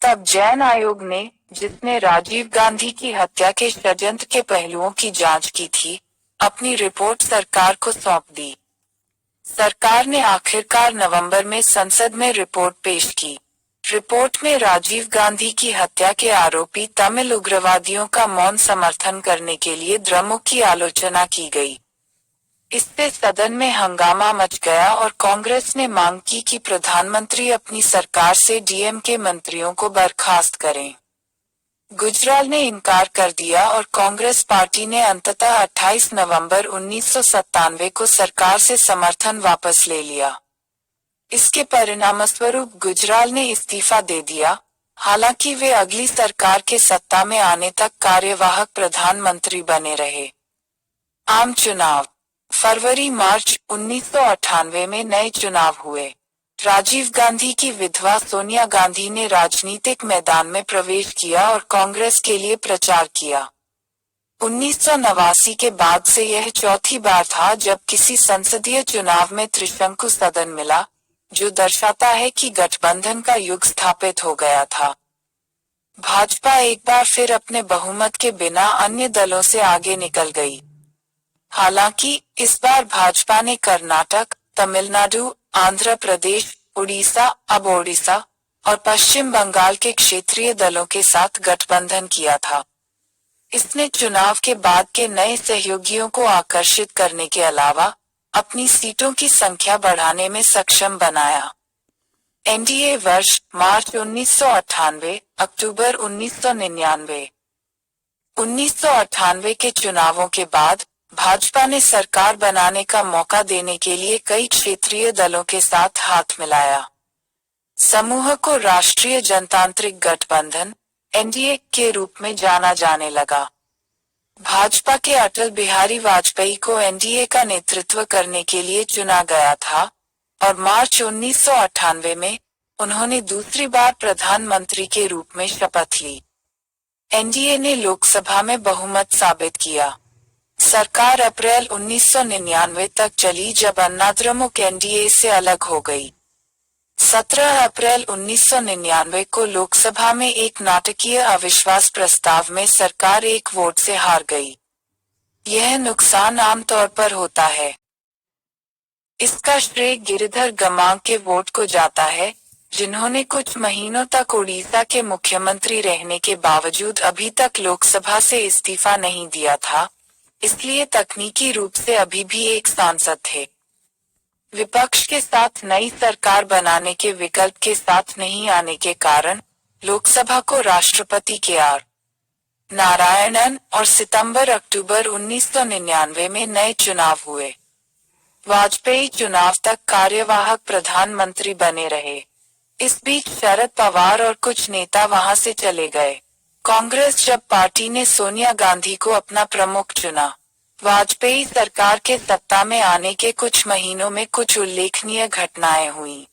तब जैन आयोग ने, जिसने राजीव गांधी की हत्या के षड्यंत्र के पहलुओं की जांच की थी, अपनी रिपोर्ट सरकार को सौंप दी। सरकार ने आखिरकार नवंबर में संसद में रिपोर्ट पेश की। रिपोर्ट में राजीव गांधी की हत्या के आरोपी तमिल उग्रवादियों का मौन समर्थन करने के लिए द्रमुक की आलोचना की गई। इससे सदन में हंगामा मच गया और कांग्रेस ने मांग की कि प्रधानमंत्री अपनी सरकार से डीएमके मंत्रियों को बर्खास्त करें। गुजराल ने इनकार कर दिया और कांग्रेस पार्टी ने अंततः 28 नवंबर 1997 को सरकार से समर्थन वापस ले लिया। इसके परिणामस्वरूप गुजराल ने इस्तीफा दे दिया, हालांकि वे अगली सरकार के सत्ता में आने तक कार्यवाहक प्रधानमंत्री बने रहे। आम चुनाव फरवरी-मार्च 1998 में नए चुनाव हुए। राजीव गांधी की विधवा सोनिया गांधी ने राजनीतिक मैदान में प्रवेश किया और कांग्रेस के लिए प्रचार किया। 1989 के बाद से यह चौथी बार था जब किसी संसदीय चुनाव में त्रिशंकु सदन मिला, जो दर्शाता है कि गठबंधन का युग स्थापित हो गया था। भाजपा एक बार फिर अपने बहुमत के बिना अन्य दलों से आगे निकल गई। हालांकि इस बार भाजपा ने कर्नाटक, तमिलनाडु, आंध्र प्रदेश, उड़ीसा, अब ओडिशा और पश्चिम बंगाल के क्षेत्रीय दलों के साथ गठबंधन किया था। इसने चुनाव के बाद के नए सहयोगियों को आकर्षित करने के अलावा अपनी सीटों की संख्या बढ़ाने में सक्षम बनाया। एनडीए वर्ष मार्च 1998, अक्टूबर 1999। 1998 के चुनावों के बाद भाजपा ने सरकार बनाने का मौका देने के लिए कई क्षेत्रीय दलों के साथ हाथ मिलाया। समूह को राष्ट्रीय जनतांत्रिक गठबंधन एनडीए के रूप में जाना जाने लगा। भाजपा के अटल बिहारी वाजपेयी को एनडीए का नेतृत्व करने के लिए चुना गया था और मार्च 1998 में उन्होंने दूसरी बार प्रधानमंत्री के रूप में शपथ ली। एनडीए ने लोकसभा में बहुमत साबित किया। सरकार अप्रैल 1999 तक चली जब अन्नाद्रमुक एनडीए से अलग हो गई। 17 अप्रैल 1999 को लोकसभा में एक नाटकीय अविश्वास प्रस्ताव में सरकार एक वोट से हार गई। यह नुकसान आमतौर पर होता है। इसका श्रेय गिरिधर गमांग के वोट को जाता है, जिन्होंने कुछ महीनों तक उड़ीसा के मुख्यमंत्री रहने के बावजूद अभी तक लोकसभा से इस्तीफा नहीं दिया था, इसलिए तकनीकी रूप से अभी भी एक सांसद थे। विपक्ष के साथ नई सरकार बनाने के विकल्प के साथ नहीं आने के कारण लोकसभा को राष्ट्रपति के आर नारायणन और सितंबर-अक्टूबर 1999 में नए चुनाव हुए। वाजपेयी चुनाव तक कार्यवाहक प्रधानमंत्री बने रहे। इस बीच शरद पवार और कुछ नेता वहां से चले गए। कांग्रेस जब पार्टी ने सोनिया गांधी को अपना प्रमुख चुना। वाजपेयी सरकार के सत्ता में आने के कुछ महीनों में कुछ उल्लेखनीय घटनाएं हुईं।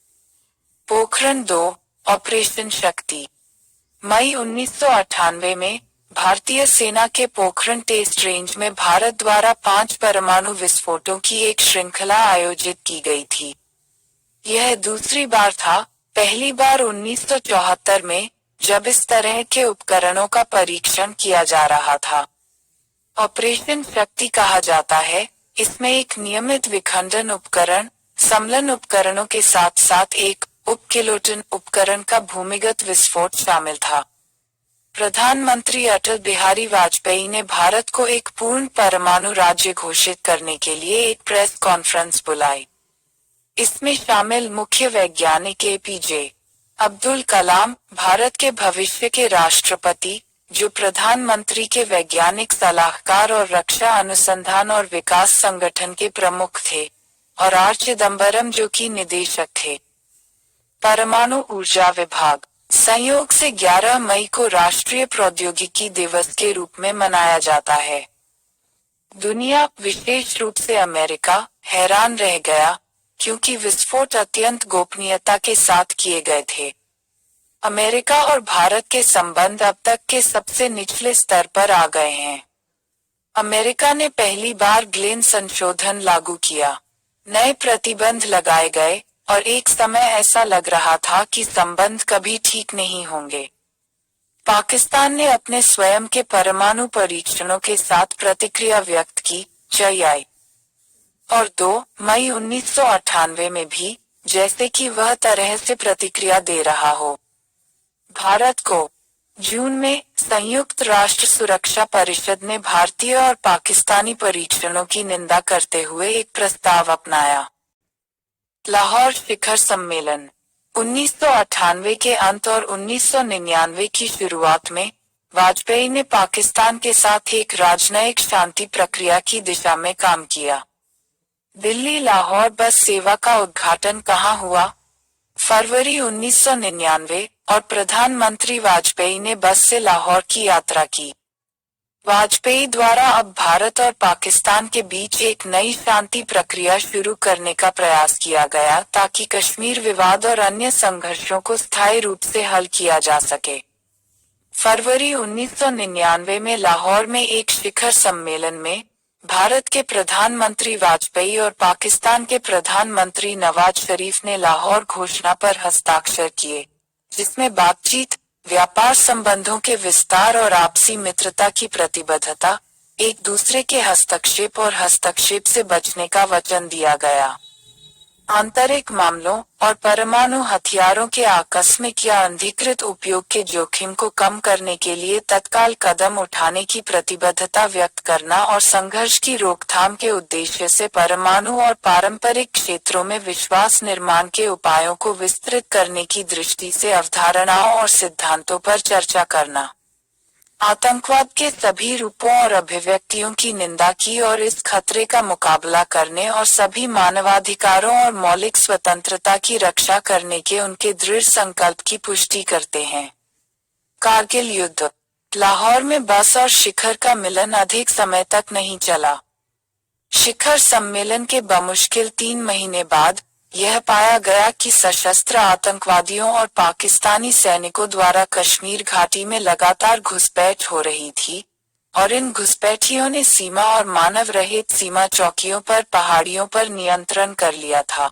पोखरण 2, ऑपरेशन शक्ति। मई 1998 में भारतीय सेना के पोखरण टेस्ट रेंज में भारत द्वारा 5 परमाणु विस्फोटों की एक श्रृंखला आयोजित की गई थी। यह दूसरी बार था, पहली बार 1974 में, जब इस तरह के उपकरणों का परीक्षण किया जा रहा था। ऑपरेशन शक्ति कहा जाता है, इसमें एक नियमित विखंडन उपकरण, सम्मलन उपकरणों के साथ साथ एक उप-किलोटन उपकरण का भूमिगत विस्फोट शामिल था। प्रधानमंत्री अटल बिहारी वाजपेयी ने भारत को एक पूर्ण परमाणु राज्य घोषित करने के लिए एक प्रेस कॉन्फ्रेंस बुलाई। इसमें शामिल मुख्य वैज्ञानिक एपीजे अब्दुल कलाम, भारत के भविष्य के राष्ट्रपति, जो प्रधानमंत्री के वैज्ञानिक सलाहकार और रक्षा अनुसंधान और विकास संगठन के प्रमुख थे, और आर चिदम्बरम, जो कि निदेशक थे। परमाणु ऊर्जा विभाग संयोग से 11 मई को राष्ट्रीय प्रौद्योगिकी दिवस के रूप में मनाया जाता है। दुनिया, विशेष रूप से अमेरिका, हैरान रह गया, क्योंकि विस्फोट अत्यंत गोपनीयता के साथ किए गए थे। अमेरिका और भारत के संबंध अब तक के सबसे निचले स्तर पर आ गए हैं। अमेरिका ने पहली बार ग्लेन संशोधन लागू किया, नए प्रतिबंध लगाए गए, और एक समय ऐसा लग रहा था कि संबंध कभी ठीक नहीं होंगे। पाकिस्तान ने अपने स्वयं के परमाणु परीक्षणों के साथ प्रतिक्रिया व्यक्त की, 6 और 2 मई 1998 में भी, जैसे कि वह तरह से प्रतिक्रिया दे रहा हो। भारत को जून में संयुक्त राष्ट्र सुरक्षा परिषद ने भारतीय और पाकिस्तानी परीक्षणों की निंदा करते हुए एक प्रस्ताव अपनाया। लाहौर शिखर सम्मेलन 1998 के अंत और 1999 की शुरुआत में वाजपेयी ने पाकिस्तान के साथ एक राजनयिक शांति प्रक्रिया की दिशा में काम किया। दिल्ली लाहौर बस सेवा का उद्घाटन कहाँ हुआ? फरवरी 1999 और प्रधानमंत्री वाजपेयी ने बस से लाहौर की यात्रा की। वाजपेयी द्वारा अब भारत और पाकिस्तान के बीच एक नई शांति प्रक्रिया शुरू करने का प्रयास किया गया ताकि कश्मीर विवाद और अन्य संघर्षों को स्थायी रूप से हल किया जा सके। फरवरी 1999 में लाहौर में एक शिखर सम्मेलन में भारत के प्रधानमंत्री वाजपेयी और पाकिस्तान के प्रधानमंत्री नवाज शरीफ ने लाहौर घोषणा पर हस्ताक्षर किए, जिसमें बातचीत, व्यापार संबंधों के विस्तार और आपसी मित्रता की प्रतिबद्धता, एक दूसरे के हस्तक्षेप और हस्तक्षेप से बचने का वचन दिया गया। आंतरिक मामलों और परमाणु हथियारों के आकस्मिक या अनधिकृत उपयोग के जोखिम को कम करने के लिए तत्काल कदम उठाने की प्रतिबद्धता व्यक्त करना और संघर्ष की रोकथाम के उद्देश्य से परमाणु और पारंपरिक क्षेत्रों में विश्वास निर्माण के उपायों को विस्तृत करने की दृष्टि से अवधारणाओं और सिद्धांतों पर चर्चा करना। आतंकवाद के सभी रूपों और अभिव्यक्तियों की निंदा की और इस खतरे का मुकाबला करने और सभी मानवाधिकारों और मौलिक स्वतंत्रता की रक्षा करने के उनके दृढ़ संकल्प की पुष्टि करते हैं। कारगिल युद्ध लाहौर में बस और शिखर का मिलन अधिक समय तक नहीं चला। शिखर सम्मेलन के बमुश्किल 3 महीने बाद यह पाया गया कि सशस्त्र आतंकवादियों और पाकिस्तानी सैनिकों द्वारा कश्मीर घाटी में लगातार घुसपैठ हो रही थी और इन घुसपैठियों ने सीमा और मानव रहित सीमा चौकियों पर पहाड़ियों पर नियंत्रण कर लिया था।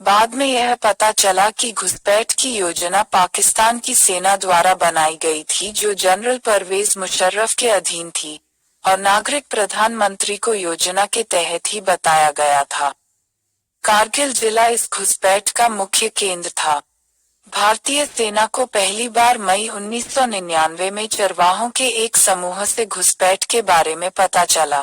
बाद में यह पता चला कि घुसपैठ की योजना पाकिस्तान की सेना द्वारा बनाई गई थी, जो जनरल परवेज मुशर्रफ के अधीन थी और नागरिक प्रधानमंत्री को योजना के तहत ही बताया गया था। कारगिल जिला इस घुसपैठ का मुख्य केंद्र था। भारतीय सेना को पहली बार मई 1999 में चरवाहों के एक समूह से घुसपैठ के बारे में पता चला।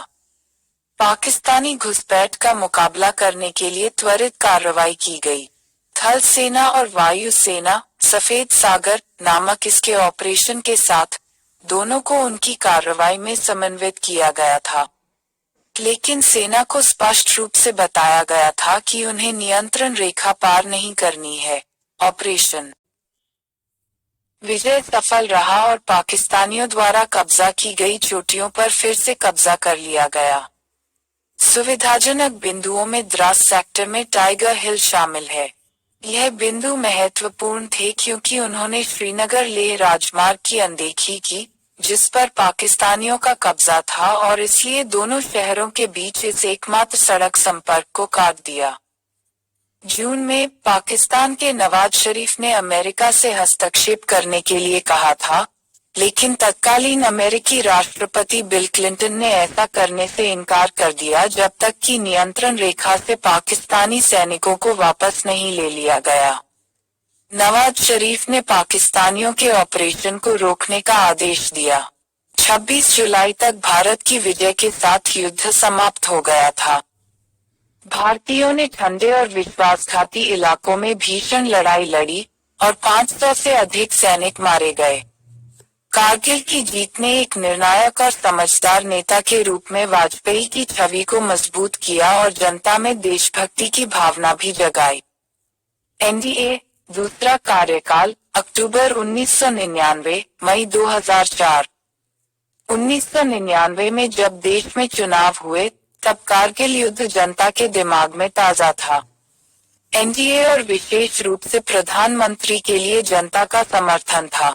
पाकिस्तानी घुसपैठ का मुकाबला करने के लिए त्वरित कार्रवाई की गई। थल सेना और वायु सेना सफेद सागर नामक इसके ऑपरेशन के साथ दोनों को उनकी कार्रवाई में समन्वित किया गया था, लेकिन सेना को स्पष्ट रूप से बताया गया था कि उन्हें नियंत्रण रेखा पार नहीं करनी है। ऑपरेशन विजय सफल रहा और पाकिस्तानियों द्वारा कब्जा की गई चोटियों पर फिर से कब्जा कर लिया गया। सुविधाजनक बिंदुओं में द्रास सेक्टर में टाइगर हिल शामिल है। यह बिंदु महत्वपूर्ण थे क्योंकि उन्होंने श्रीनगर लेह राजमार्ग की अनदेखी की, जिस पर पाकिस्तानियों का कब्जा था, और इसलिए दोनों शहरों के बीच इस एकमात्र सड़क संपर्क को काट दिया। जून में पाकिस्तान के नवाज शरीफ ने अमेरिका से हस्तक्षेप करने के लिए कहा था, लेकिन तत्कालीन अमेरिकी राष्ट्रपति बिल क्लिंटन ने ऐसा करने से इनकार कर दिया जब तक कि नियंत्रण रेखा से पाकिस्तानी सैनिकों को वापस नहीं ले लिया गया। नवाज शरीफ ने पाकिस्तानियों के ऑपरेशन को रोकने का आदेश दिया। 26 जुलाई तक भारत की विजय के साथ युद्ध समाप्त हो गया था। भारतीयों ने ठंडे और विश्वासघाती इलाकों में भीषण लड़ाई लड़ी और 500 से अधिक सैनिक मारे गए। कारगिल की जीत ने एक निर्णायक और समझदार नेता के रूप में वाजपेयी की छवि को मजबूत किया और जनता में देशभक्ति की भावना भी जगाई। एनडीए दूसरा कार्यकाल अक्टूबर 1999 मई 2004। 1999 में जब देश में चुनाव हुए तब कारगिल युद्ध जनता के दिमाग में ताजा था। एनडीए और विशेष रूप से प्रधानमंत्री के लिए जनता का समर्थन था।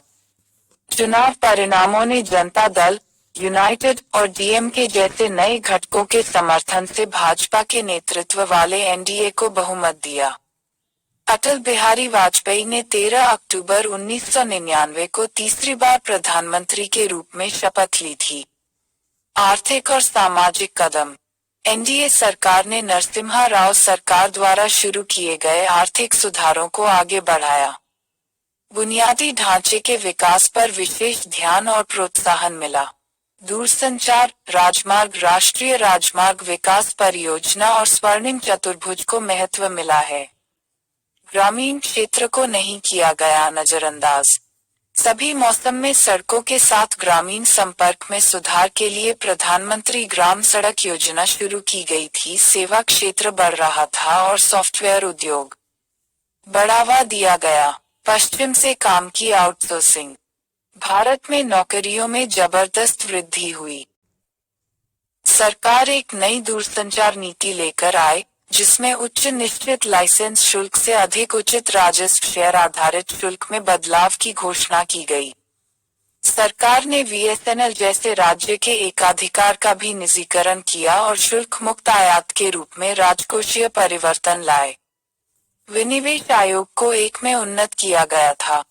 चुनाव परिणामों ने जनता दल, यूनाइटेड और डीएमके जैसे नए घटकों के समर्थन से भाजपा के नेतृत्व वाले एनडीए को बहुमत दिया। अटल बिहारी वाजपेयी ने 13 अक्टूबर 1999 को तीसरी बार प्रधानमंत्री के रूप में शपथ ली थी। आर्थिक और सामाजिक कदम। एनडीए सरकार ने नरसिम्हा राव सरकार द्वारा शुरू किए गए आर्थिक सुधारों को आगे बढ़ाया। बुनियादी ढांचे के विकास पर विशेष ध्यान और प्रोत्साहन मिला। दूरसंचार, राजमार्ग, राष्ट्रीय राजमार्ग विकास परियोजना और स्वर्णिम चतुर्भुज को महत्व मिला है। ग्रामीण क्षेत्र को नहीं किया गया नजरअंदाज। सभी मौसम में सड़कों के साथ ग्रामीण संपर्क में सुधार के लिए प्रधानमंत्री ग्राम सड़क योजना शुरू की गई थी। सेवा क्षेत्र बढ़ रहा था और सॉफ्टवेयर उद्योग बढ़ावा दिया गया। पश्चिम से काम की आउटसोर्सिंग। भारत में नौकरियों में जबरदस्त वृद्धि हुई। सरकार एक नई दूरसंचार नीति लेकर आए, जिसमें उच्च निश्चित लाइसेंस शुल्क से अधिक उचित राजस्व शेयर आधारित शुल्क में बदलाव की घोषणा की गई। सरकार ने बीएसएनएल जैसे राज्य के एकाधिकार का भी निजीकरण किया और शुल्क मुक्त आयात के रूप में राजकोषीय परिवर्तन लाए। विनिवेश आयोग को एक में उन्नत किया गया था।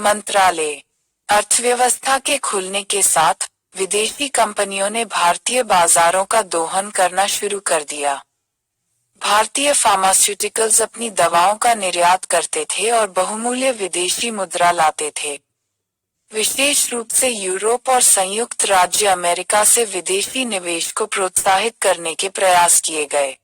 मंत्रालय। अर्थव्यवस्था के खुलने के साथ विदेशी कंपनियों ने भारतीय बाजारों का दोहन करना शुरू कर दिया। भारतीय फार्मास्यूटिकल्स अपनी दवाओं का निर्यात करते थे और बहुमूल्य विदेशी मुद्रा लाते थे। विशेष रूप से यूरोप और संयुक्त राज्य अमेरिका से विदेशी निवेश को प्रोत्साहित करने के प्रयास किए गए।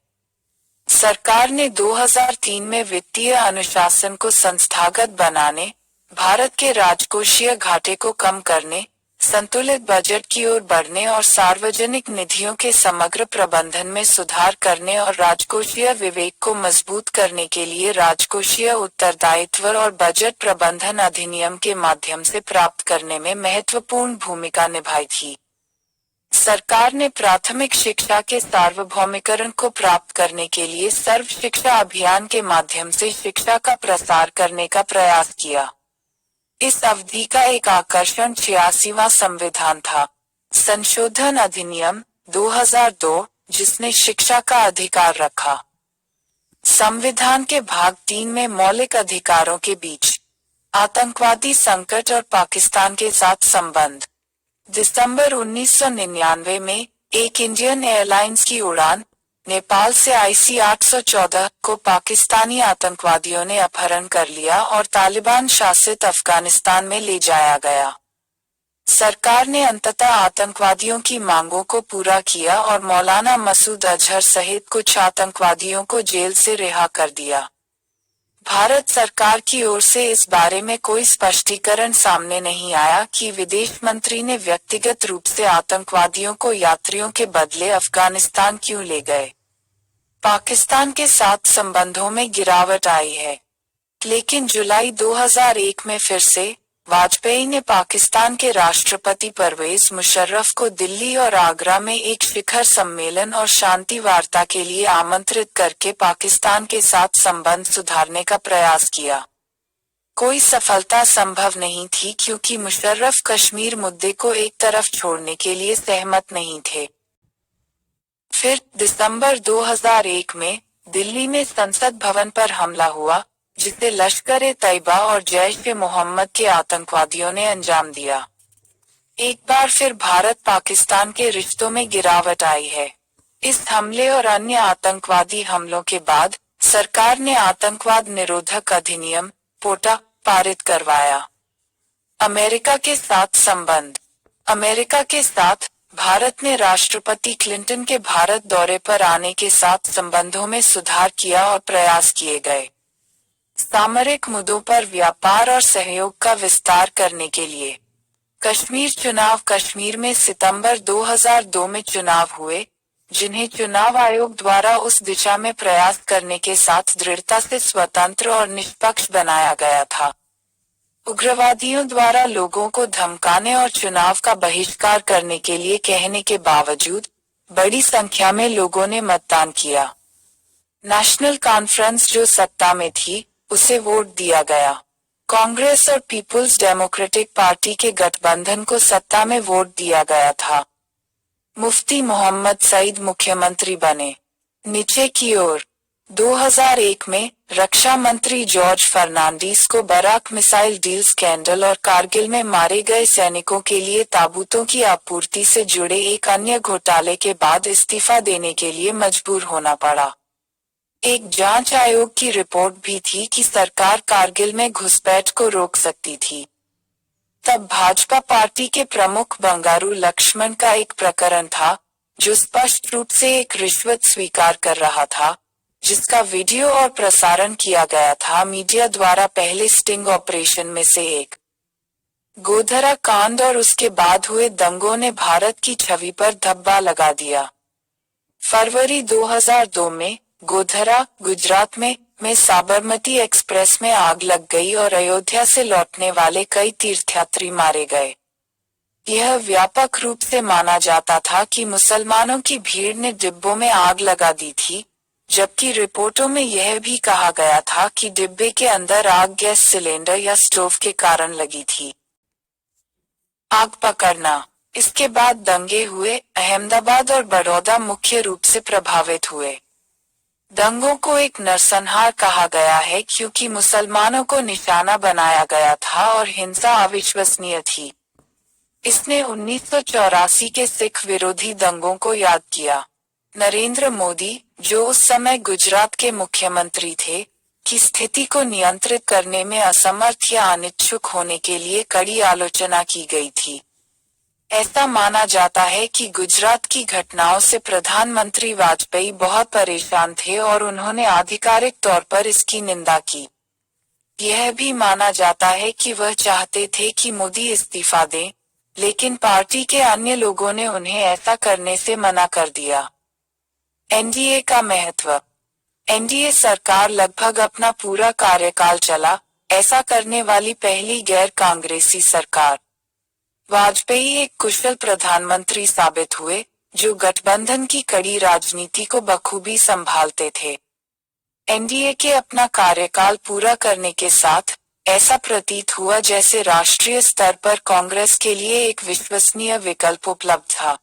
सरकार ने 2003 में वित्तीय अनुशासन को संस्थागत बनाने, भारत के राजकोषीय घाटे को कम करने, संतुलित बजट की ओर बढ़ने और सार्वजनिक निधियों के समग्र प्रबंधन में सुधार करने और राजकोषीय विवेक को मजबूत करने के लिए राजकोषीय उत्तरदायित्व और बजट प्रबंधन अधिनियम के माध्यम से प्राप्त करने में महत्वपूर्ण भूमिका निभाई थी। सरकार ने प्राथमिक शिक्षा के सार्वभौमिकरण को प्राप्त करने के लिए सर्व शिक्षा अभियान के माध्यम से शिक्षा का प्रसार करने का प्रयास किया। इस अवधि का एक आकर्षण 86वां संविधान था। संशोधन अधिनियम 2002, जिसने शिक्षा का अधिकार रखा। संविधान के भाग 3 में मौलिक अधिकारों के बीच आतंकवादी संकट और पाकिस्तान के साथ संबंध। दिसंबर 1999 में एक इंडियन एयरलाइंस की उड़ान नेपाल से IC 814 को पाकिस्तानी आतंकवादियों ने अपहरण कर लिया और तालिबान शासित अफगानिस्तान में ले जाया गया। सरकार ने अंततः आतंकवादियों की मांगों को पूरा किया और मौलाना मसूद अजहर सहित कुछ आतंकवादियों को जेल से रिहा कर दिया। भारत सरकार की ओर से इस बारे में कोई स्पष्टीकरण सामने नहीं आया कि विदेश मंत्री ने व्यक्तिगत रूप से आतंकवादियों को यात्रियों के बदले अफगानिस्तान क्यों ले गए। पाकिस्तान के साथ संबंधों में गिरावट आई है, लेकिन जुलाई 2001 में फिर से वाजपेयी ने पाकिस्तान के राष्ट्रपति परवेज मुशर्रफ को दिल्ली और आगरा में एक शिखर सम्मेलन और शांति वार्ता के लिए आमंत्रित करके पाकिस्तान के साथ संबंध सुधारने का प्रयास किया। कोई सफलता संभव नहीं थी क्योंकि मुशर्रफ कश्मीर मुद्दे को एक तरफ छोड़ने के लिए सहमत नहीं थे। फिर दिसंबर 2001 में दिल्ली में संसद भवन पर हमला हुआ, जिसे लश्कर-ए-तैयबा और जैश-ए-मोहम्मद के आतंकवादियों ने अंजाम दिया। एक बार फिर भारत पाकिस्तान के रिश्तों में गिरावट आई है। इस हमले और अन्य आतंकवादी हमलों के बाद सरकार ने आतंकवाद निरोधक अधिनियम पोटा पारित करवाया। अमेरिका के साथ संबंध। अमेरिका के साथ भारत ने राष्ट्रपति क्लिंटन के भारत दौरे पर आने के साथ संबंधों में सुधार किया और प्रयास किए गए। सामरिक मुद्दों पर व्यापार और सहयोग का विस्तार करने के लिए कश्मीर चुनाव। कश्मीर में सितंबर 2002 में चुनाव हुए, जिन्हें चुनाव आयोग द्वारा उस दिशा में प्रयास करने के साथ दृढ़ता से स्वतंत्र और निष्पक्ष बनाया गया था। उग्रवादियों द्वारा लोगों को धमकाने और चुनाव का बहिष्कार करने के लिए कहने के बावजूद बड़ी संख्या में लोगों ने मतदान किया। नेशनल कॉन्फ्रेंस जो सत्ता में थी, उसे वोट दिया गया। कांग्रेस और पीपुल्स डेमोक्रेटिक पार्टी के गठबंधन को सत्ता में वोट दिया गया था। मुफ्ती मोहम्मद सईद मुख्यमंत्री बने। नीचे की ओर 2001 में रक्षा मंत्री जॉर्ज फर्नांडीज को बराक मिसाइल डील स्कैंडल और कारगिल में मारे गए सैनिकों के लिए ताबूतों की आपूर्ति से जुड़े एक अन्य घोटाले के बाद इस्तीफा देने के लिए मजबूर होना पड़ा। एक जांच आयोग की रिपोर्ट भी थी कि सरकार कारगिल में घुसपैठ को रोक सकती थी। तब भाजपा पार्टी के प्रमुख बंगारू लक्ष्मण का एक प्रकरण था जो स्पष्ट रूप से एक रिश्वत स्वीकार कर रहा था, जिसका वीडियो और प्रसारण किया गया था मीडिया द्वारा पहले स्टिंग ऑपरेशन में से एक। गोधरा कांड और उसके बाद हुए दंगों ने भारत की छवि पर धब्बा लगा दिया। फरवरी 2002 में गोधरा, गुजरात में साबरमती एक्सप्रेस में आग लग गई और अयोध्या से लौटने वाले कई तीर्थयात्री मारे गए। यह व्यापक रूप से माना जाता था कि मुसलमानों की भीड़ ने डिब्बों में आग लगा दी थी, जबकि रिपोर्टों में यह भी कहा गया था कि डिब्बे के अंदर आग गैस सिलेंडर या स्टोव के कारण लगी थी। आग पकड़ना। इसके बाद दंगे हुए, अहमदाबाद और बड़ौदा मुख्य रूप से प्रभावित हुए। दंगों को एक नरसंहार कहा गया है क्योंकि मुसलमानों को निशाना बनाया गया था और हिंसा अविश्वसनीय थी। इसने 1984 के सिख विरोधी दंगों को याद किया। नरेंद्र मोदी, जो उस समय गुजरात के मुख्यमंत्री थे, की स्थिति को नियंत्रित करने में असमर्थ या अनिच्छुक होने के लिए कड़ी आलोचना की गई थी। ऐसा माना जाता है कि गुजरात की घटनाओं से प्रधानमंत्री वाजपेयी बहुत परेशान थे और उन्होंने आधिकारिक तौर पर इसकी निंदा की। यह भी माना जाता है कि वह चाहते थे कि मोदी इस्तीफा दें, लेकिन पार्टी के अन्य लोगों ने उन्हें ऐसा करने से मना कर दिया। एनडीए का महत्व। एनडीए सरकार लगभग अपना पूरा कार्यकाल चला, ऐसा करने वाली पहली गैर कांग्रेसी सरकार। वाजपेयी एक कुशल प्रधानमंत्री साबित हुए, जो गठबंधन की कड़ी राजनीति को बखूबी संभालते थे। एनडीए के अपना कार्यकाल पूरा करने के साथ ऐसा प्रतीत हुआ जैसे राष्ट्रीय स्तर पर कांग्रेस के लिए एक विश्वसनीय विकल्प उपलब्ध था,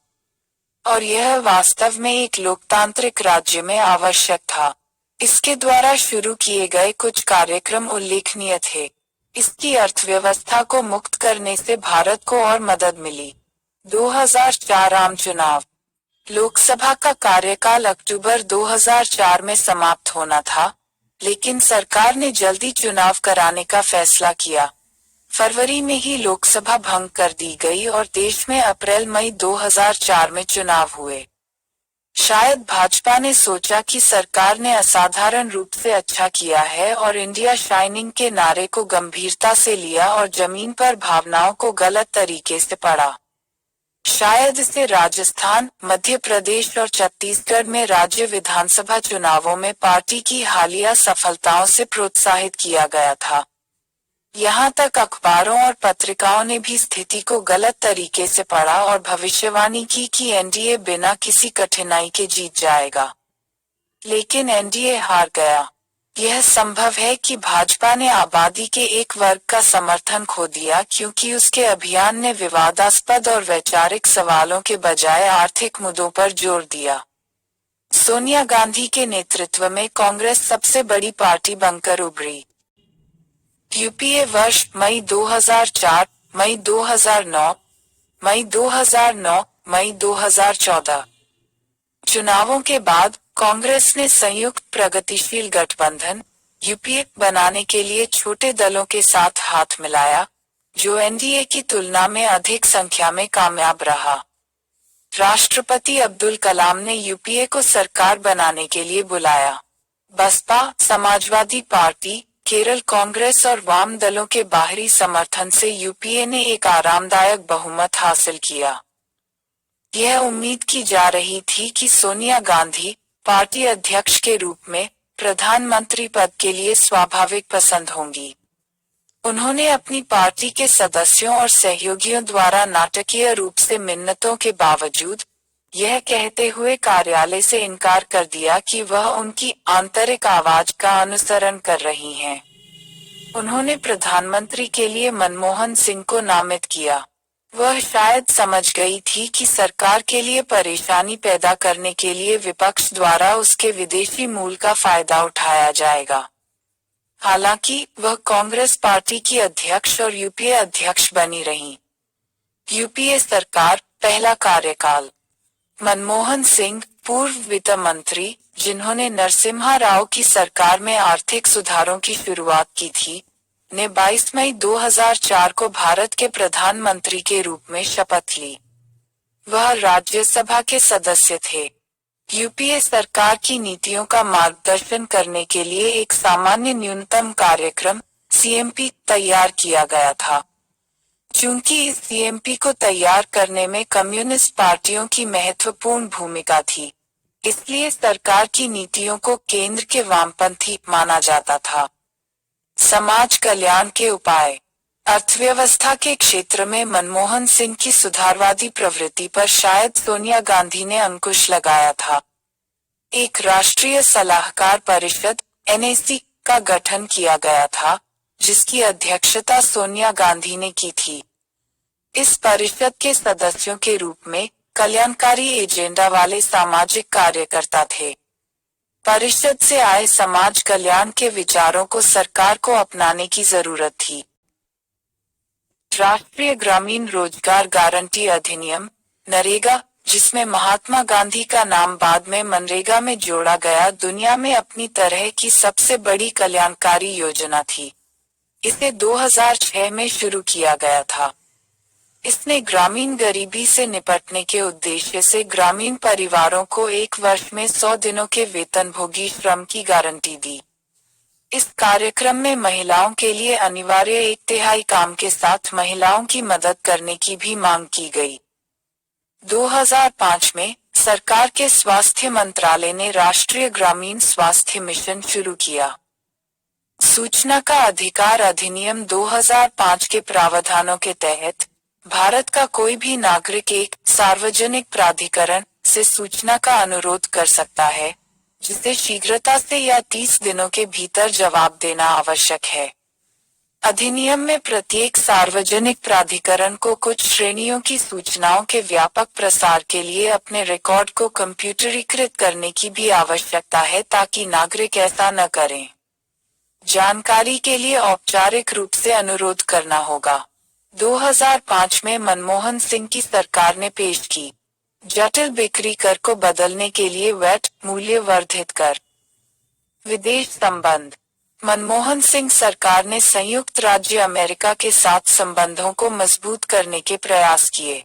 और यह वास्तव में एक लोकतांत्रिक राज्य में आवश्यक था। इसके द्वारा शुरू किए गए कुछ कार्यक्रम उल्लेखनीय थे। इसकी अर्थव्यवस्था को मुक्त करने से भारत को और मदद मिली। 2004 आम चुनाव। लोकसभा का कार्यकाल अक्टूबर 2004 में समाप्त होना था, लेकिन सरकार ने जल्दी चुनाव कराने का फैसला किया। फरवरी में ही लोकसभा भंग कर दी गई और देश में अप्रैल-मई 2004 में चुनाव हुए। शायद भाजपा ने सोचा कि सरकार ने असाधारण रूप से अच्छा किया है और इंडिया शाइनिंग के नारे को गंभीरता से लिया और जमीन पर भावनाओं को गलत तरीके से पढ़ा। शायद इसे राजस्थान, मध्य प्रदेश और छत्तीसगढ़ में राज्य विधानसभा चुनावों में पार्टी की हालिया सफलताओं से प्रोत्साहित किया गया था। यहाँ तक अखबारों और पत्रिकाओं ने भी स्थिति को गलत तरीके से पढ़ा और भविष्यवाणी की कि एनडीए बिना किसी कठिनाई के जीत जाएगा। लेकिन एनडीए हार गया। यह संभव है कि भाजपा ने आबादी के एक वर्ग का समर्थन खो दिया क्योंकि उसके अभियान ने विवादास्पद और वैचारिक सवालों के बजाय आर्थिक मुद्दों पर जोर दिया। सोनिया गांधी के नेतृत्व में कांग्रेस सबसे बड़ी पार्टी बनकर उभरी। यूपीए वर्ष मई 2004, मई 2009, मई 2009, मई 2014। चुनावों के बाद कांग्रेस ने संयुक्त प्रगतिशील गठबंधन यूपीए बनाने के लिए छोटे दलों के साथ हाथ मिलाया, जो एनडीए की तुलना में अधिक संख्या में कामयाब रहा। राष्ट्रपति अब्दुल कलाम ने यूपीए को सरकार बनाने के लिए बुलाया। बसपा, समाजवादी पार्टी, केरल कांग्रेस और वाम दलों के बाहरी समर्थन से यूपीए ने एक आरामदायक बहुमत हासिल किया। यह उम्मीद की जा रही थी कि सोनिया गांधी पार्टी अध्यक्ष के रूप में प्रधानमंत्री पद के लिए स्वाभाविक पसंद होंगी। उन्होंने अपनी पार्टी के सदस्यों और सहयोगियों द्वारा नाटकीय रूप से मिन्नतों के बावजूद यह कहते हुए कार्यालय से इनकार कर दिया कि वह उनकी आंतरिक आवाज का अनुसरण कर रही हैं। उन्होंने प्रधानमंत्री के लिए मनमोहन सिंह को नामित किया। वह शायद समझ गई थी कि सरकार के लिए परेशानी पैदा करने के लिए विपक्ष द्वारा उसके विदेशी मूल का फायदा उठाया जाएगा। हालांकि वह कांग्रेस पार्टी की अध्यक्ष और यूपीए अध्यक्ष बनी रहीं। यूपीए सरकार, पहला कार्यकाल। मनमोहन सिंह, पूर्व वित्त मंत्री, जिन्होंने नरसिम्हा राव की सरकार में आर्थिक सुधारों की शुरुआत की थी, ने 22 मई 2004 को भारत के प्रधानमंत्री के रूप में शपथ ली। वह राज्यसभा के सदस्य थे। यूपीए सरकार की नीतियों का मार्गदर्शन करने के लिए एक सामान्य न्यूनतम कार्यक्रम सीएमपी तैयार किया गया था। चूंकि इस सीएमपी को तैयार करने में कम्युनिस्ट पार्टियों की महत्वपूर्ण भूमिका थी, इसलिए सरकार की नीतियों को केंद्र के वामपंथी माना जाता था। समाज कल्याण के उपाय। अर्थव्यवस्था के क्षेत्र में मनमोहन सिंह की सुधारवादी प्रवृत्ति पर शायद सोनिया गांधी ने अंकुश लगाया था। एक राष्ट्रीय सलाहकार परिषद एनएसी का गठन किया गया था, जिसकी अध्यक्षता सोनिया गांधी ने की थी। इस परिषद के सदस्यों के रूप में कल्याणकारी एजेंडा वाले सामाजिक कार्यकर्ता थे। परिषद से आए समाज कल्याण के विचारों को सरकार को अपनाने की जरूरत थी। राष्ट्रीय ग्रामीण रोजगार गारंटी अधिनियम नरेगा, जिसमें महात्मा गांधी का नाम बाद में मनरेगा में जोड़ा गया, दुनिया में अपनी तरह की सबसे बड़ी कल्याणकारी योजना थी। इसे 2006 में शुरू किया गया था। इसने ग्रामीण गरीबी से निपटने के उद्देश्य से ग्रामीण परिवारों को एक वर्ष में 100 दिनों के वेतनभोगी श्रम की गारंटी दी। इस कार्यक्रम में महिलाओं के लिए अनिवार्य 1/3 काम के साथ महिलाओं की मदद करने की भी मांग की गई। 2005 में सरकार के स्वास्थ्य मंत्रालय ने राष्ट्रीय ग्रामीण स्वास्थ्य मिशन शुरू किया। सूचना का अधिकार अधिनियम 2005 के प्रावधानों के तहत भारत का कोई भी नागरिक एक सार्वजनिक प्राधिकरण से सूचना का अनुरोध कर सकता है, जिसे शीघ्रता से या 30 दिनों के भीतर जवाब देना आवश्यक है। अधिनियम में प्रत्येक सार्वजनिक प्राधिकरण को कुछ श्रेणियों की सूचनाओं के व्यापक प्रसार के लिए अपने रिकॉर्ड को कंप्यूटरीकृत करने की भी आवश्यकता है, ताकि नागरिक ऐसा न करें। जानकारी के लिए औपचारिक रूप से अनुरोध करना होगा। 2005 में मनमोहन सिंह की सरकार ने पेश की जटिल बिक्री कर को बदलने के लिए वैट मूल्य वर्धित कर। विदेश संबंध। मनमोहन सिंह सरकार ने संयुक्त राज्य अमेरिका के साथ संबंधों को मजबूत करने के प्रयास किए।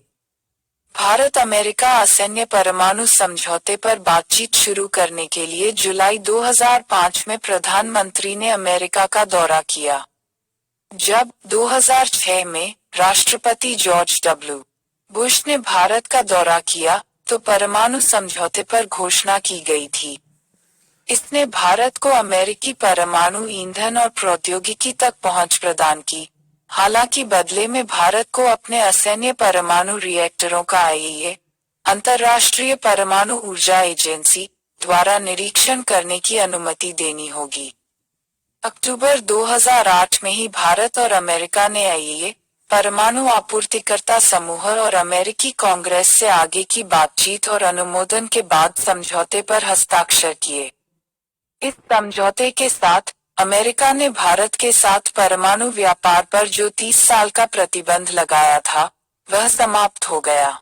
भारत अमेरिका असैन्य परमाणु समझौते पर बातचीत शुरू करने के लिए जुलाई 2005 में प्रधानमंत्री ने अमेरिका का दौरा किया। जब 2006 में राष्ट्रपति जॉर्ज डब्ल्यू बुश ने भारत का दौरा किया, तो परमाणु समझौते पर घोषणा की गई थी। इसने भारत को अमेरिकी परमाणु ईंधन और प्रौद्योगिकी तक पहुंच प्रदान की। हालांकि बदले में भारत को अपने असैन्य परमाणु रिएक्टरों का आईएईए, अंतर्राष्ट्रीय परमाणु ऊर्जा एजेंसी, द्वारा निरीक्षण करने की अनुमति देनी होगी। अक्टूबर 2008 में ही भारत और अमेरिका ने आईएईए, परमाणु आपूर्तिकर्ता समूह और अमेरिकी कांग्रेस से आगे की बातचीत और अनुमोदन के बाद समझौते पर हस्ताक्षर किए। इस समझौते के साथ अमेरिका ने भारत के साथ परमाणु व्यापार पर जो 30 साल का प्रतिबंध लगाया था, वह समाप्त हो गया।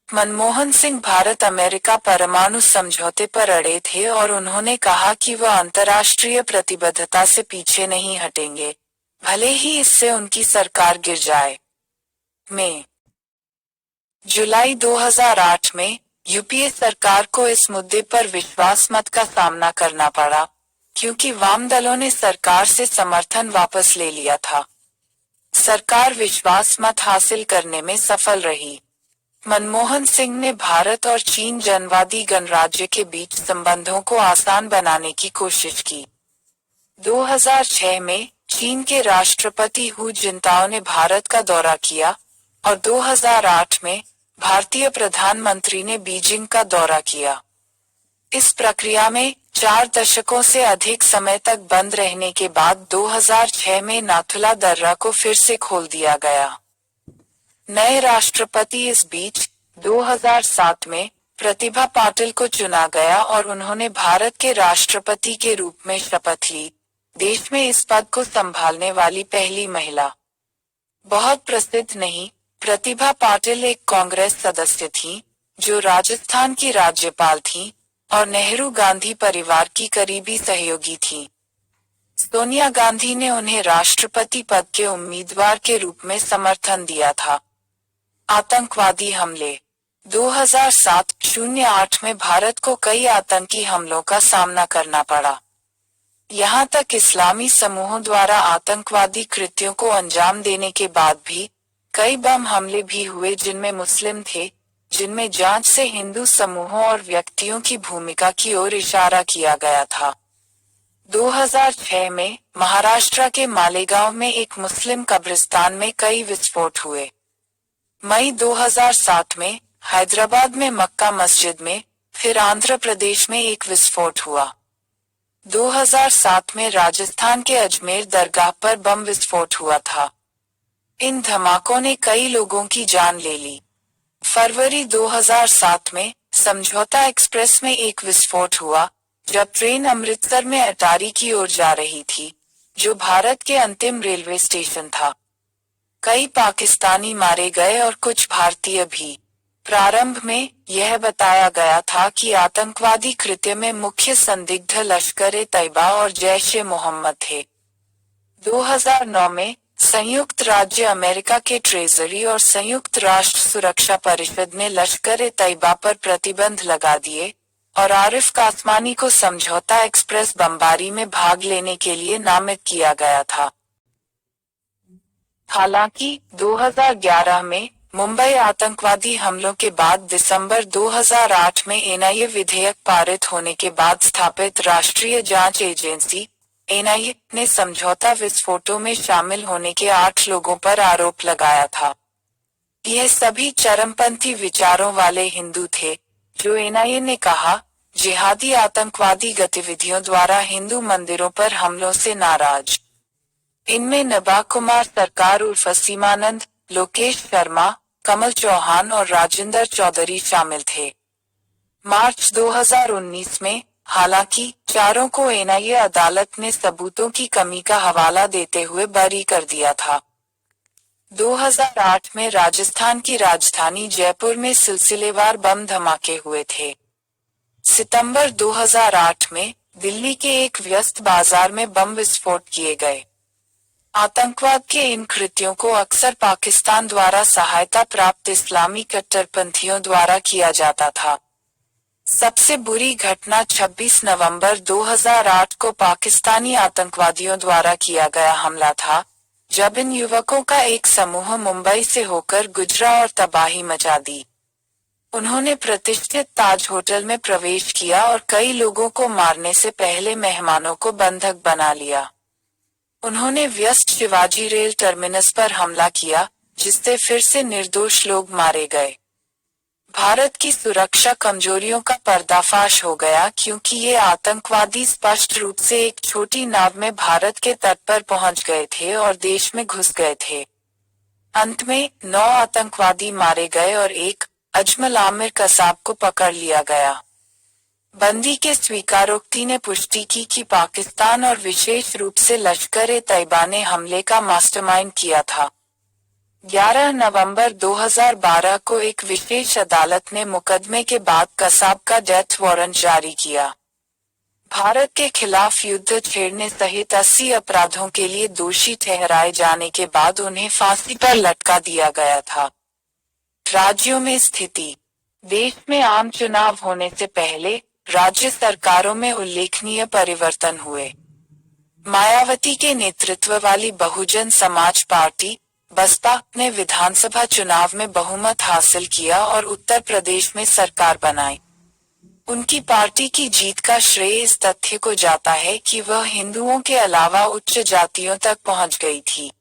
मनमोहन सिंह भारत अमेरिका परमाणु समझौते पर अड़े थे और उन्होंने कहा कि वह अंतर्राष्ट्रीय प्रतिबद्धता से पीछे नहीं हटेंगे, भले ही इससे उनकी सरकार गिर जाए। में जुलाई 2008 में यूपीए सरकार को इस मुद्दे पर विश्वास मत का सामना करना पड़ा, क्योंकि वाम दलों ने सरकार से समर्थन वापस ले लिया था। सरकार विश्वास मत हासिल करने में सफल रही। मनमोहन सिंह ने भारत और चीन जनवादी गणराज्य के बीच संबंधों को आसान बनाने की कोशिश की। 2006 में चीन के राष्ट्रपति हू जिनताओ ने भारत का दौरा किया और 2008 में भारतीय प्रधानमंत्री ने बीजिंग का दौरा किया। इस प्रक्रिया में 4 दशकों से अधिक समय तक बंद रहने के बाद 2006 में नाथुला दर्रा को फिर से खोल दिया गया। नए राष्ट्रपति इस बीच 2007 में प्रतिभा पाटिल को चुना गया और उन्होंने भारत के राष्ट्रपति के रूप में शपथ ली, देश में इस पद को संभालने वाली पहली महिला। बहुत प्रसिद्ध नहीं, प्रतिभा पाटिल एक कांग्रेस सदस्य थी, जो राजस्थान की राज्यपाल थी और नेहरू गांधी परिवार की करीबी सहयोगी थी। सोनिया गांधी ने उन्हें राष्ट्रपति पद के उम्मीदवार के रूप में समर्थन दिया था। आतंकवादी हमले 2007-08 में भारत को कई आतंकी हमलों का सामना करना पड़ा। यहाँ तक इस्लामी समूहों द्वारा आतंकवादी कृत्यों को अंजाम देने के बाद भी कई बम हमले भी हुए जिनमें मुस्लिम थे, जिनमें जांच से हिंदू समूहों और व्यक्तियों की भूमिका की ओर इशारा किया गया था। 2006 में महाराष्ट्र के मालेगांव में एक मुस्लिम कब्रिस्तान में कई विस्फोट हुए। मई 2007 में हैदराबाद में मक्का मस्जिद में, फिर आंध्र प्रदेश में एक विस्फोट हुआ। 2007 में राजस्थान के अजमेर दरगाह पर बम विस्फोट हुआ था। इन धमाकों ने कई लोगों की जान ले ली। फरवरी 2007 में समझौता एक्सप्रेस में एक विस्फोट हुआ, जब ट्रेन अमृतसर में अटारी की ओर जा रही थी, जो भारत के अंतिम रेलवे स्टेशन था। कई पाकिस्तानी मारे गए और कुछ भारतीय भी। प्रारंभ में यह बताया गया था कि आतंकवादी कृत्य में मुख्य संदिग्ध लश्कर-ए-तैयबा और जैश-ए-मोहम्मद थे। 2009 में संयुक्त राज्य अमेरिका के ट्रेजरी और संयुक्त राष्ट्र सुरक्षा परिषद ने लश्कर-ए-तैयबा पर प्रतिबंध लगा दिए और आरिफ कासमानी को समझौता एक्सप्रेस बमबारी में भाग लेने के लिए नामित किया गया था। हालांकि 2011 में मुंबई आतंकवादी हमलों के बाद दिसंबर 2008 में एनआईए विधेयक पारित होने के बाद स्थापित राष्ट्रीय जांच एजेंसी एनआईए ने समझौता विस्फोटों में शामिल होने के 8 लोगों पर आरोप लगाया था। यह सभी चरमपंथी विचारों वाले हिंदू थे, जो एनआईए ने कहा जिहादी आतंकवादी गतिविधियों द्वारा हिंदू मंदिरों पर हमलों से नाराज। इनमें नभा कुमार सरकार उर्फ सीमानंद, लोकेश शर्मा, कमल चौहान और राजेंद्र चौधरी शामिल थे। मार्च 2019 में हालांकि चारों को एनआईए अदालत ने सबूतों की कमी का हवाला देते हुए बरी कर दिया था। 2008 में राजस्थान की राजधानी जयपुर में सिलसिलेवार बम धमाके हुए थे। सितंबर 2008 में दिल्ली के एक व्यस्त बाजार में बम विस्फोट किए गए। आतंकवाद के इन कृत्यों को अक्सर पाकिस्तान द्वारा सहायता प्राप्त इस्लामी कट्टरपंथियों द्वारा किया जाता था। सबसे बुरी घटना 26 नवंबर 2008 को पाकिस्तानी आतंकवादियों द्वारा किया गया हमला था, जब इन युवकों का एक समूह मुंबई से होकर गुजरा और तबाही मचा दी। उन्होंने प्रतिष्ठित ताज होटल में प्रवेश किया और कई लोगों को मारने से पहले मेहमानों को बंधक बना लिया। उन्होंने व्यस्त शिवाजी रेल टर्मिनस पर हमला किया, जिससे फिर से निर्दोष लोग मारे गए। भारत की सुरक्षा कमजोरियों का पर्दाफाश हो गया क्योंकि ये आतंकवादी स्पष्ट रूप से एक छोटी नाव में भारत के तट पर पहुंच गए थे और देश में घुस गए थे। अंत में 9 आतंकवादी मारे गए और एक अजमल आमिर कसाब को पकड़ लिया गया। बंदी के स्वीकारोक्ति ने पुष्टि की कि पाकिस्तान और विशेष रूप से लश्कर-ए-तैयबा ने हमले का मास्टरमाइंड किया था। 11 नवंबर 2012 को एक विशेष अदालत ने मुकदमे के बाद कसाब का डेथ वारंट जारी किया। भारत के खिलाफ युद्ध छेड़ने सहित 80 अपराधों के लिए दोषी ठहराए जाने के बाद उन्हें फांसी पर लटका दिया गया था। राज्यों में स्थिति। देश में आम चुनाव होने से पहले राज्य सरकारों में उल्लेखनीय परिवर्तन हुए। मायावती के नेतृत्व वाली बहुजन समाज पार्टी बसपा ने विधानसभा चुनाव में बहुमत हासिल किया और उत्तर प्रदेश में सरकार बनाई। उनकी पार्टी की जीत का श्रेय इस तथ्य को जाता है कि वह हिंदुओं के अलावा उच्च जातियों तक पहुंच गई थी।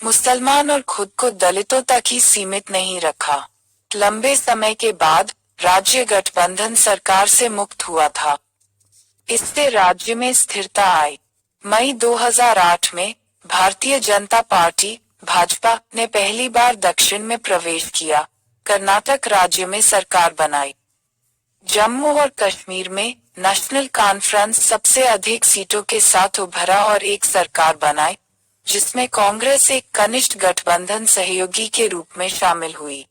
मुसलमान और खुद को दलितों तक ही सीमित नहीं रखा। लंबे समय के बाद राज्य गठबंधन सरकार से मुक्त हुआ था। इससे राज्य में स्थिरता आई। मई 2008 में भारतीय जनता पार्टी भाजपा ने पहली बार दक्षिण में प्रवेश किया, कर्नाटक राज्य में सरकार बनाई। जम्मू और कश्मीर में नेशनल कॉन्फ्रेंस सबसे अधिक सीटों के साथ उभरा और एक सरकार बनाई, जिसमें कांग्रेस एक कनिष्ठ गठबंधन सहयोगी के रूप में शामिल हुई।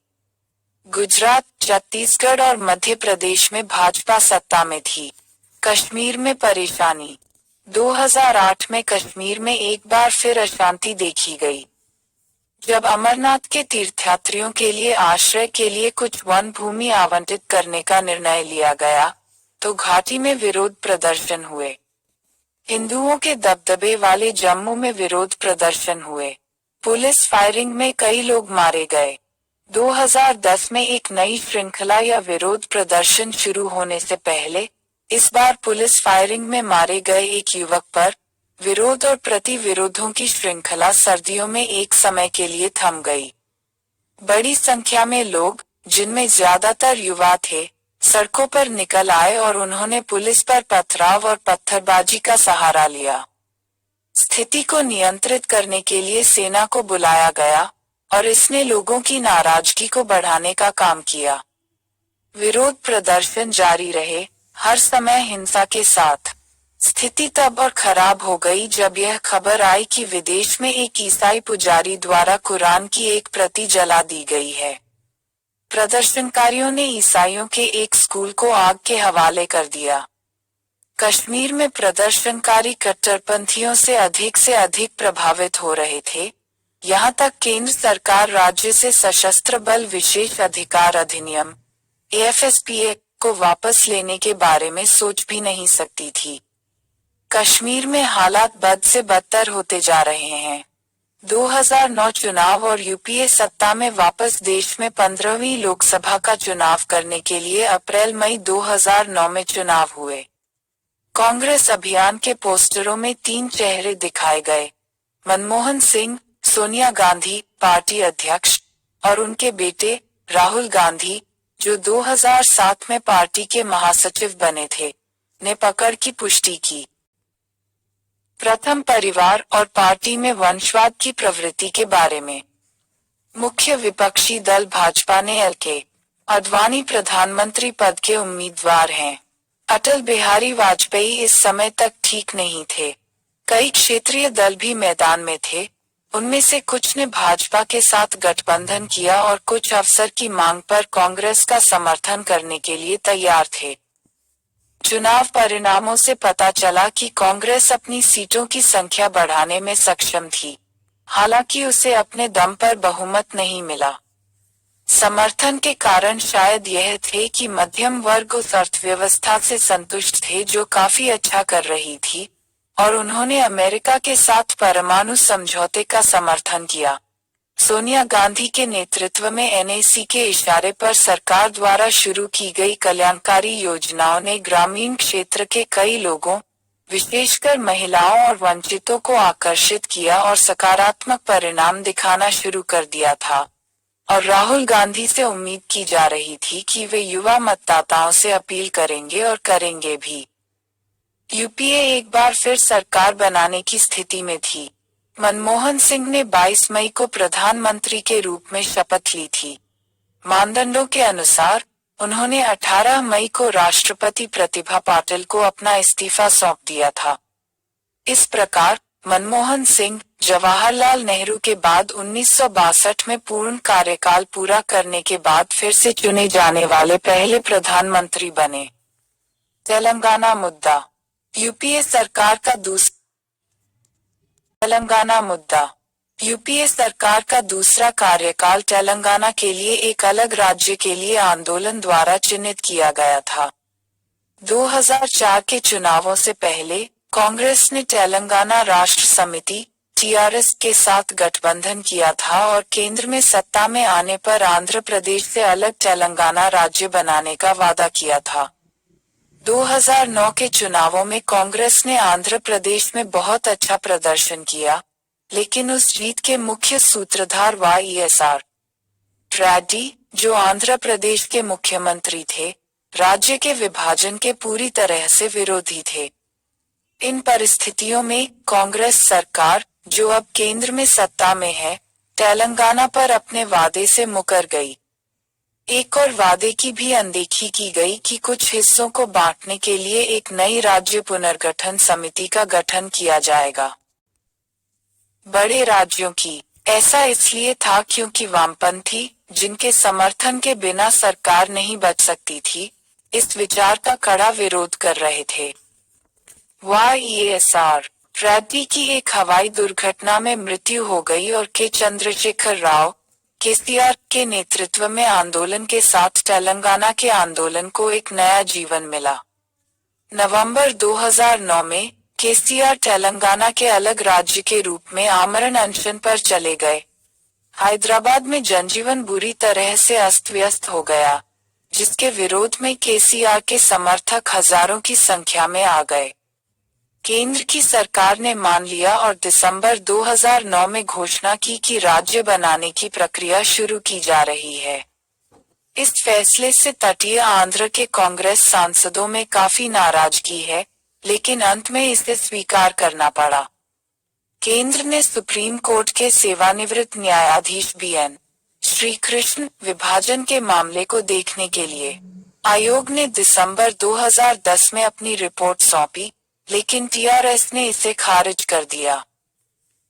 गुजरात, छत्तीसगढ़ और मध्य प्रदेश में भाजपा सत्ता में थी। कश्मीर में परेशानी। 2008 में कश्मीर में एक बार फिर अशांति देखी गई। जब अमरनाथ के तीर्थयात्रियों के लिए आश्रय के लिए कुछ वन भूमि आवंटित करने का निर्णय लिया गया, तो घाटी में विरोध प्रदर्शन हुए। हिंदुओं के दबदबे वाले जम्मू में विरोध प्रदर्शन हुए। पुलिस फायरिंग में कई लोग मारे गए। 2010 में एक नई श्रृंखला या विरोध प्रदर्शन शुरू होने से पहले इस बार पुलिस फायरिंग में मारे गए एक युवक पर विरोध और प्रति विरोधों की श्रृंखला सर्दियों में एक समय के लिए थम गई। बड़ी संख्या में लोग, जिनमें ज्यादातर युवा थे, सड़कों पर निकल आए और उन्होंने पुलिस पर पथराव और पत्थरबाजी का सहारा लिया। स्थिति को नियंत्रित करने के लिए सेना को बुलाया गया और इसने लोगों की नाराजगी को बढ़ाने का काम किया। विरोध प्रदर्शन जारी रहे, हर समय हिंसा के साथ। स्थिति तब और खराब हो गई जब यह खबर आई कि विदेश में एक ईसाई पुजारी द्वारा कुरान की एक प्रति जला दी गई है। प्रदर्शनकारियों ने ईसाइयों के एक स्कूल को आग के हवाले कर दिया। कश्मीर में प्रदर्शनकारी कट्टरपंथियों से अधिक प्रभावित हो रहे थे, यहाँ तक केंद्र सरकार राज्य से सशस्त्र बल विशेष अधिकार अधिनियम AFSPA को वापस लेने के बारे में सोच भी नहीं सकती थी। कश्मीर में हालात बद से बदतर होते जा रहे हैं। 2009 चुनाव और यूपीए सत्ता में वापस देश में 15वीं लोकसभा का चुनाव करने के लिए अप्रैल-मई 2009 में चुनाव हुए। कांग्रेस अभियान के पोस्टरों में 3 चेहरे दिखाए गए: मनमोहन सिंह, सोनिया गांधी पार्टी अध्यक्ष, और उनके बेटे राहुल गांधी, जो 2007 में पार्टी के महासचिव बने थे, ने पकड़ की पुष्टि की। प्रथम परिवार और पार्टी में वंशवाद की प्रवृत्ति के बारे में। मुख्य विपक्षी दल भाजपा ने एल.के. आडवाणी प्रधानमंत्री पद के उम्मीदवार हैं। अटल बिहारी वाजपेयी इस समय तक ठीक नहीं थे। कई क्षेत्रीय दल भी मैदान में थे, उनमें से कुछ ने भाजपा के साथ गठबंधन किया और कुछ अवसर की मांग पर कांग्रेस का समर्थन करने के लिए तैयार थे। चुनाव परिणामों से पता चला कि कांग्रेस अपनी सीटों की संख्या बढ़ाने में सक्षम थी, हालांकि उसे अपने दम पर बहुमत नहीं मिला। समर्थन के कारण शायद यह थे कि मध्यम वर्ग उस अर्थव्यवस्था से संतुष्ट थे जो काफी अच्छा कर रही थी, और उन्होंने अमेरिका के साथ परमाणु समझौते का समर्थन किया। सोनिया गांधी के नेतृत्व में एनएसी के इशारे पर सरकार द्वारा शुरू की गई कल्याणकारी योजनाओं ने ग्रामीण क्षेत्र के कई लोगों, विशेषकर महिलाओं और वंचितों को आकर्षित किया और सकारात्मक परिणाम दिखाना शुरू कर दिया था, और राहुल गांधी से उम्मीद की जा रही थी कि वे युवा मतदाताओं से अपील करेंगे और करेंगे भी। यूपीए एक बार फिर सरकार बनाने की स्थिति में थी। मनमोहन सिंह ने 22 मई को प्रधानमंत्री के रूप में शपथ ली थी। मानदंडों के अनुसार उन्होंने 18 मई को राष्ट्रपति प्रतिभा पाटिल को अपना इस्तीफा सौंप दिया था। इस प्रकार मनमोहन सिंह जवाहरलाल नेहरू के बाद 1962 में पूर्ण कार्यकाल पूरा करने के बाद फिर से चुने जाने वाले पहले प्रधानमंत्री बने। तेलंगाना मुद्दा। यूपीए सरकार का यूपीए सरकार का दूसरा कार्यकाल तेलंगाना के लिए एक अलग राज्य के लिए आंदोलन द्वारा चिन्हित किया गया था। 2004 के चुनावों से पहले कांग्रेस ने तेलंगाना राष्ट्र समिति (टीआरएस) के साथ गठबंधन किया था और केंद्र में सत्ता में आने पर आंध्र प्रदेश से अलग तेलंगाना राज्य बनाने का वादा किया था। 2009 के चुनावों में कांग्रेस ने आंध्र प्रदेश में बहुत अच्छा प्रदर्शन किया, लेकिन उस जीत के मुख्य सूत्रधार वाईएसआर रेड्डी, जो आंध्र प्रदेश के मुख्यमंत्री थे, राज्य के विभाजन के पूरी तरह से विरोधी थे। इन परिस्थितियों में कांग्रेस सरकार, जो अब केंद्र में सत्ता में है, तेलंगाना पर अपने वादे से मुकर गई। एक और वादे की भी अनदेखी की गई कि कुछ हिस्सों को बांटने के लिए एक नई राज्य पुनर्गठन समिति का गठन किया जाएगा। बड़े राज्यों की ऐसा इसलिए था क्योंकि वामपंथी, जिनके समर्थन के बिना सरकार नहीं बच सकती थी, इस विचार का कड़ा विरोध कर रहे थे। वाईएसआर रेड्डी की एक हवाई दुर्घटना में मृत्यु हो गई और के चंद्रशेखर राव केसीआर के नेतृत्व में आंदोलन के साथ तेलंगाना के आंदोलन को एक नया जीवन मिला। नवंबर 2009 में केसीआर तेलंगाना के अलग राज्य के रूप में आमरण अनशन पर चले गए। हैदराबाद में जनजीवन बुरी तरह से अस्त व्यस्त हो गया, जिसके विरोध में केसीआर के समर्थक हजारों की संख्या में आ गए। केंद्र की सरकार ने मान लिया और दिसंबर 2009 में घोषणा की कि राज्य बनाने की प्रक्रिया शुरू की जा रही है। इस फैसले से तटीय आंध्र के कांग्रेस सांसदों में काफी नाराजगी है, लेकिन अंत में इसे स्वीकार करना पड़ा। केंद्र ने सुप्रीम कोर्ट के सेवानिवृत्त न्यायाधीश बीएन श्रीकृष्ण विभाजन के मामले को देखने के लिए आयोग ने दिसंबर 2010 में अपनी रिपोर्ट सौंपी, लेकिन टीआरएस ने इसे खारिज कर दिया।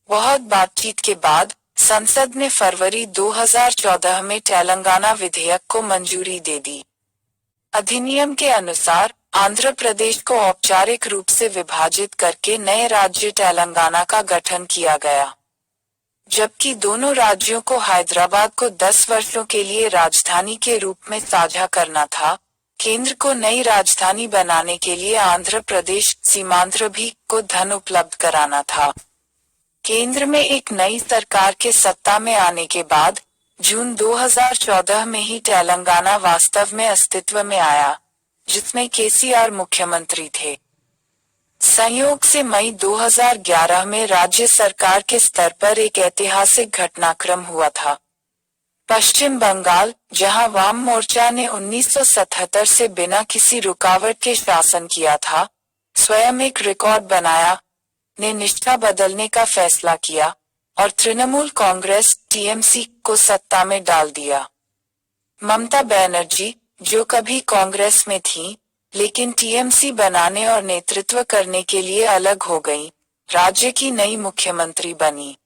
बहुत बातचीत के बाद संसद ने फरवरी 2014 में तेलंगाना विधेयक को मंजूरी दे दी। अधिनियम के अनुसार आंध्र प्रदेश को औपचारिक रूप से विभाजित करके नए राज्य तेलंगाना का गठन किया गया। जबकि दोनों राज्यों को हैदराबाद को 10 वर्षों के लिए राजधानी के रूप में साझा करना था, केंद्र को नई राजधानी बनाने के लिए आंध्र प्रदेश सीमांध्र भी को धन उपलब्ध कराना था। केंद्र में एक नई सरकार के सत्ता में आने के बाद जून 2014 में ही तेलंगाना वास्तव में अस्तित्व में आया, जिसमें केसीआर मुख्यमंत्री थे। संयोग से मई 2011 में राज्य सरकार के स्तर पर एक ऐतिहासिक घटनाक्रम हुआ था। पश्चिम बंगाल, जहां वाम मोर्चा ने 1977 से बिना किसी रुकावट के शासन किया था, स्वयं एक रिकॉर्ड बनाया, ने निष्ठा बदलने का फैसला किया और तृणमूल कांग्रेस टीएमसी को सत्ता में डाल दिया। ममता बनर्जी, जो कभी कांग्रेस में थी, लेकिन टीएमसी बनाने और नेतृत्व करने के लिए अलग हो गई, राज्य की नई मुख्यमंत्री बनी।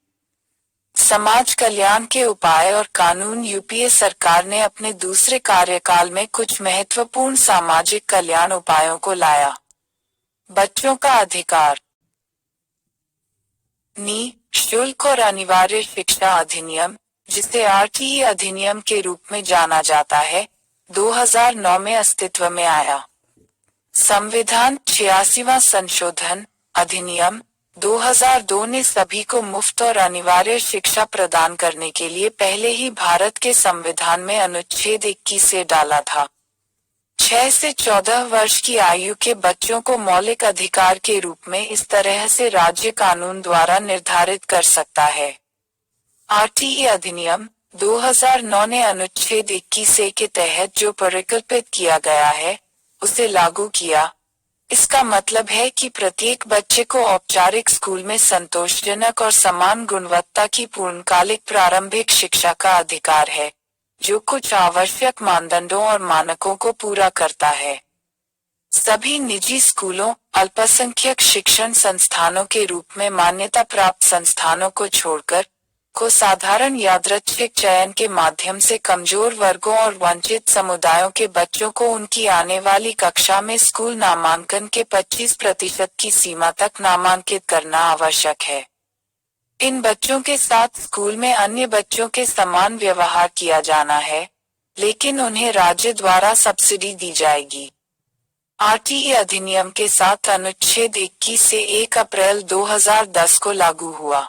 समाज कल्याण के उपाय और कानून यूपीए सरकार ने अपने दूसरे कार्यकाल में कुछ महत्वपूर्ण सामाजिक कल्याण उपायों को लाया। बच्चों का अधिकार, निःशुल्क और अनिवार्य शिक्षा अधिनियम, जिसे आरटीई अधिनियम के रूप में जाना जाता है, 2009 में अस्तित्व में आया। संविधान 86वां संशोधन अधिनियम 2002 ने सभी को मुफ्त और अनिवार्य शिक्षा प्रदान करने के लिए पहले ही भारत के संविधान में अनुच्छेद 21 से डाला था। 6 से 14 वर्ष की आयु के बच्चों को मौलिक अधिकार के रूप में इस तरह से राज्य कानून द्वारा निर्धारित कर सकता है। आरटीई अधिनियम 2009 ने अनुच्छेद 21A के तहत जो परिकल्पित किया गया है, उसे लागू किया। इसका मतलब है कि प्रत्येक बच्चे को औपचारिक स्कूल में संतोषजनक और समान गुणवत्ता की पूर्णकालिक प्रारंभिक शिक्षा का अधिकार है, जो कुछ आवश्यक मानदंडों और मानकों को पूरा करता है। सभी निजी स्कूलों, अल्पसंख्यक शिक्षण संस्थानों के रूप में मान्यता प्राप्त संस्थानों को छोड़कर, को साधारण यादृच्छिक चयन के माध्यम से कमजोर वर्गों और वंचित समुदायों के बच्चों को उनकी आने वाली कक्षा में स्कूल नामांकन के 25% की सीमा तक नामांकित करना आवश्यक है। इन बच्चों के साथ स्कूल में अन्य बच्चों के समान व्यवहार किया जाना है, लेकिन उन्हें राज्य द्वारा सब्सिडी दी जाएगी। आरटीई अधिनियम के साथ अनुच्छेद 21 से 1 अप्रैल 2010 को लागू हुआ।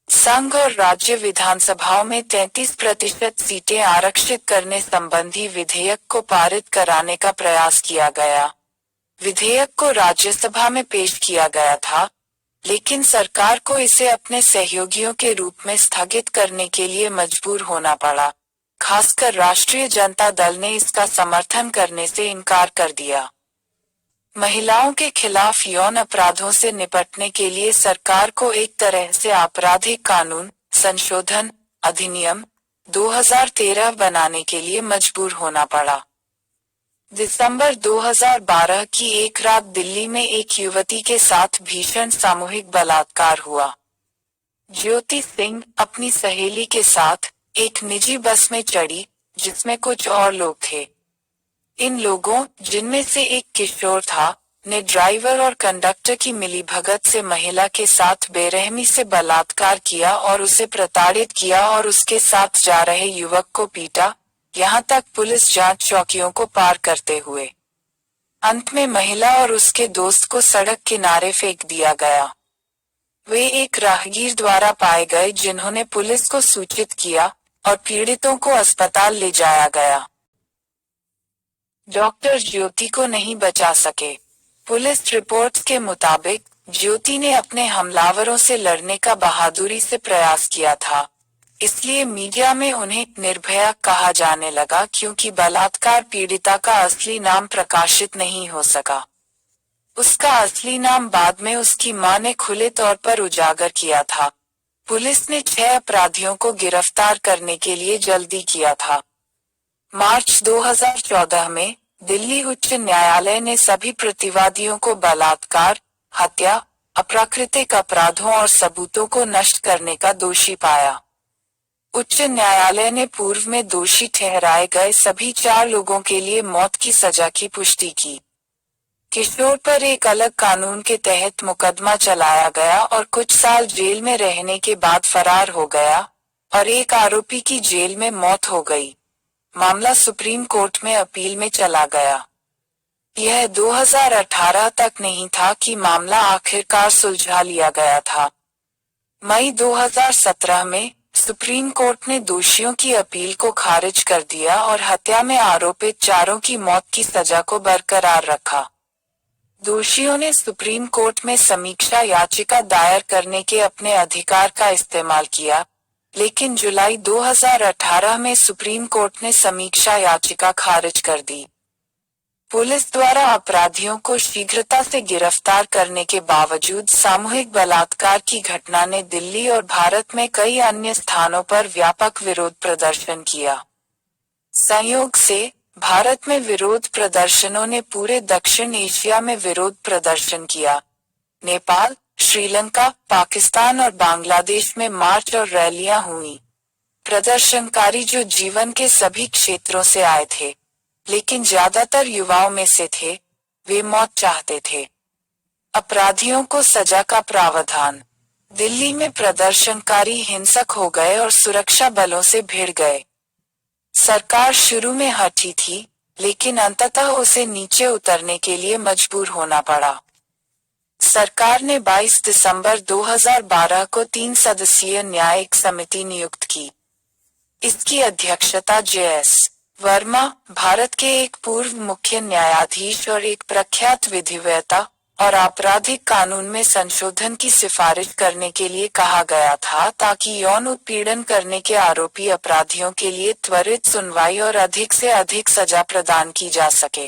संघ और राज्य विधानसभाओं में 33% सीटें आरक्षित करने संबंधी विधेयक को पारित कराने का प्रयास किया गया। विधेयक को राज्यसभा में पेश किया गया था, लेकिन सरकार को इसे अपने सहयोगियों के रूप में स्थगित करने के लिए मजबूर होना पड़ा। खासकर राष्ट्रीय जनता दल ने इसका समर्थन करने से इनकार कर दिया। महिलाओं के खिलाफ यौन अपराधों से निपटने के लिए सरकार को एक तरह से आपराधिक कानून संशोधन अधिनियम 2013 बनाने के लिए मजबूर होना पड़ा। दिसंबर 2012 की एक रात दिल्ली में एक युवती के साथ भीषण सामूहिक बलात्कार हुआ। ज्योति सिंह अपनी सहेली के साथ एक निजी बस में चढ़ी जिसमें कुछ और लोग थे। इन लोगों, जिनमें से एक किशोर था, ने ड्राइवर और कंडक्टर की मिलीभगत से महिला के साथ बेरहमी से बलात्कार किया और उसे प्रताड़ित किया और उसके साथ जा रहे युवक को पीटा, यहाँ तक पुलिस जांच चौकियों को पार करते हुए। अंत में महिला और उसके दोस्त को सड़क किनारे फेंक दिया गया। वे एक राहगीर द्वारा पाए गए जिन्होंने पुलिस को सूचित किया और पीड़ितों को अस्पताल ले जाया गया। डॉक्टर ज्योति को नहीं बचा सके। पुलिस रिपोर्ट्स के मुताबिक ज्योति ने अपने हमलावरों से लड़ने का बहादुरी से प्रयास किया था, इसलिए मीडिया में उन्हें निर्भया कहा जाने लगा क्योंकि बलात्कार पीड़िता का असली नाम प्रकाशित नहीं हो सका। उसका असली नाम बाद में उसकी मां ने खुले तौर पर उजागर किया था। पुलिस ने 6 अपराधियों को गिरफ्तार करने के लिए जल्दी किया था। मार्च 2014 में दिल्ली उच्च न्यायालय ने सभी प्रतिवादियों को बलात्कार, हत्या, अप्राकृतिक अपराधों और सबूतों को नष्ट करने का दोषी पाया। उच्च न्यायालय ने पूर्व में दोषी ठहराए गए सभी 4 लोगों के लिए मौत की सजा की पुष्टि की। किशोर पर एक अलग कानून के तहत मुकदमा चलाया गया और कुछ साल जेल में रहने के बाद फरार हो गया और एक आरोपी की जेल में मौत हो गई। मामला सुप्रीम कोर्ट में अपील में चला गया। यह 2018 तक नहीं था कि मामला आखिरकार सुलझा लिया गया था। मई 2017 में सुप्रीम कोर्ट ने दोषियों की अपील को खारिज कर दिया और हत्या में आरोपित 4 की मौत की सजा को बरकरार रखा। दोषियों ने सुप्रीम कोर्ट में समीक्षा याचिका दायर करने के अपने अधिकार का इस्तेमाल किया, लेकिन जुलाई 2018 में सुप्रीम कोर्ट ने समीक्षा याचिका खारिज कर दी। पुलिस द्वारा अपराधियों को शीघ्रता से गिरफ्तार करने के बावजूद सामूहिक बलात्कार की घटना ने दिल्ली और भारत में कई अन्य स्थानों पर व्यापक विरोध प्रदर्शन किया। संयोग से भारत में विरोध प्रदर्शनों ने पूरे दक्षिण एशिया में विरोध प्रदर्शन किया। नेपाल, श्रीलंका, पाकिस्तान और बांग्लादेश में मार्च और रैलियां हुई। प्रदर्शनकारी जो जीवन के सभी क्षेत्रों से आए थे, लेकिन ज्यादातर युवाओं में से थे, वे मौत चाहते थे। अपराधियों को सजा का प्रावधान। दिल्ली में प्रदर्शनकारी हिंसक हो गए और सुरक्षा बलों से भिड़ गए। सरकार शुरू में हटी थी, लेकिन अंततः उसे नीचे उतरने के लिए मजबूर होना पड़ा। सरकार ने 22 दिसंबर 2012 को 3 सदस्यीय न्यायिक समिति नियुक्त की। इसकी अध्यक्षता जे.एस. वर्मा, भारत के एक पूर्व मुख्य न्यायाधीश और एक प्रख्यात विधिवेत्ता, और आपराधिक कानून में संशोधन की सिफारिश करने के लिए कहा गया था ताकि यौन उत्पीड़न करने के आरोपी अपराधियों के लिए त्वरित सुनवाई और अधिक से अधिक सजा प्रदान की जा सके।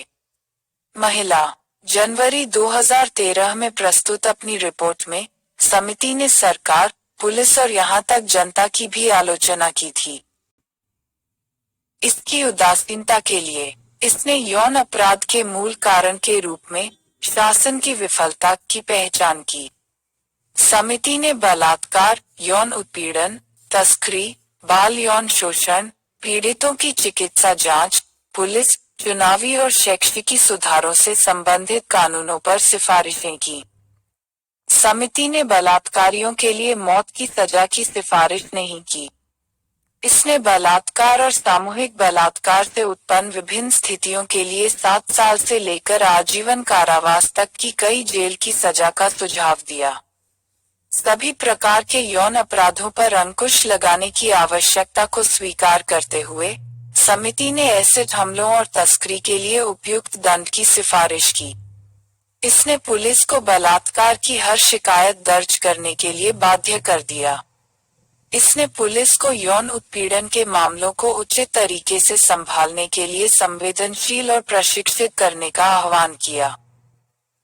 महिला। जनवरी 2013 में प्रस्तुत अपनी रिपोर्ट में समिति ने सरकार, पुलिस और यहाँ तक जनता की भी आलोचना की थी। इसकी उदासीनता के लिए इसने यौन अपराध के मूल कारण के रूप में शासन की विफलता की पहचान की। समिति ने बलात्कार, यौन उत्पीड़न, तस्करी, बाल यौन शोषण, पीड़ितों की चिकित्सा जांच, पुलिस, चुनावी और शैक्षिकी सुधारों से संबंधित कानूनों पर सिफारिशें की। समिति ने बलात्कारियों के लिए मौत की सजा की सिफारिश नहीं की। इसने बलात्कार और सामूहिक बलात्कार से उत्पन्न विभिन्न स्थितियों के लिए 7 साल से लेकर आजीवन कारावास तक की कई जेल की सजा का सुझाव दिया। सभी प्रकार के यौन अपराधों पर अंकुश लगाने की आवश्यकता को स्वीकार करते हुए समिति ने एसिड हमलों और तस्करी के लिए उपयुक्त दंड की सिफारिश की। इसने पुलिस को बलात्कार की हर शिकायत दर्ज करने के लिए बाध्य कर दिया। इसने पुलिस को यौन उत्पीड़न के मामलों को उचित तरीके से संभालने के लिए संवेदनशील और प्रशिक्षित करने का आह्वान किया।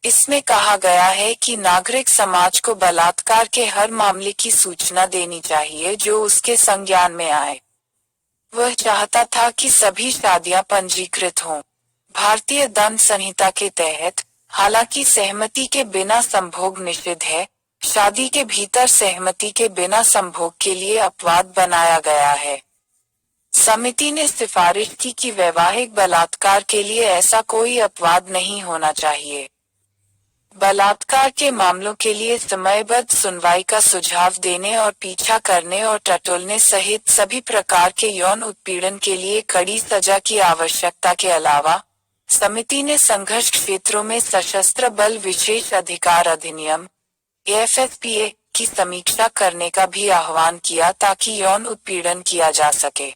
इसमें कहा गया है कि नागरिक समाज को बलात्कार के हर मामले की सूचना देनी चाहिए जो उसके संज्ञान में आए। वह चाहता था कि सभी शादियां पंजीकृत हों। भारतीय दंड संहिता के तहत, हालांकि सहमति के बिना संभोग निषिद्ध है, शादी के भीतर सहमति के बिना संभोग के लिए अपवाद बनाया गया है। समिति ने सिफारिश की कि वैवाहिक बलात्कार के लिए ऐसा कोई अपवाद नहीं होना चाहिए। बलात्कार के मामलों के लिए समयबद्ध सुनवाई का सुझाव देने और पीछा करने और टटोलने सहित सभी प्रकार के यौन उत्पीड़न के लिए कड़ी सजा की आवश्यकता के अलावा, समिति ने संघर्ष क्षेत्रों में सशस्त्र बल विशेष अधिकार अधिनियम (एएफएसपीए) की समीक्षा करने का भी आह्वान किया ताकि यौन उत्पीड़न किया जा सके।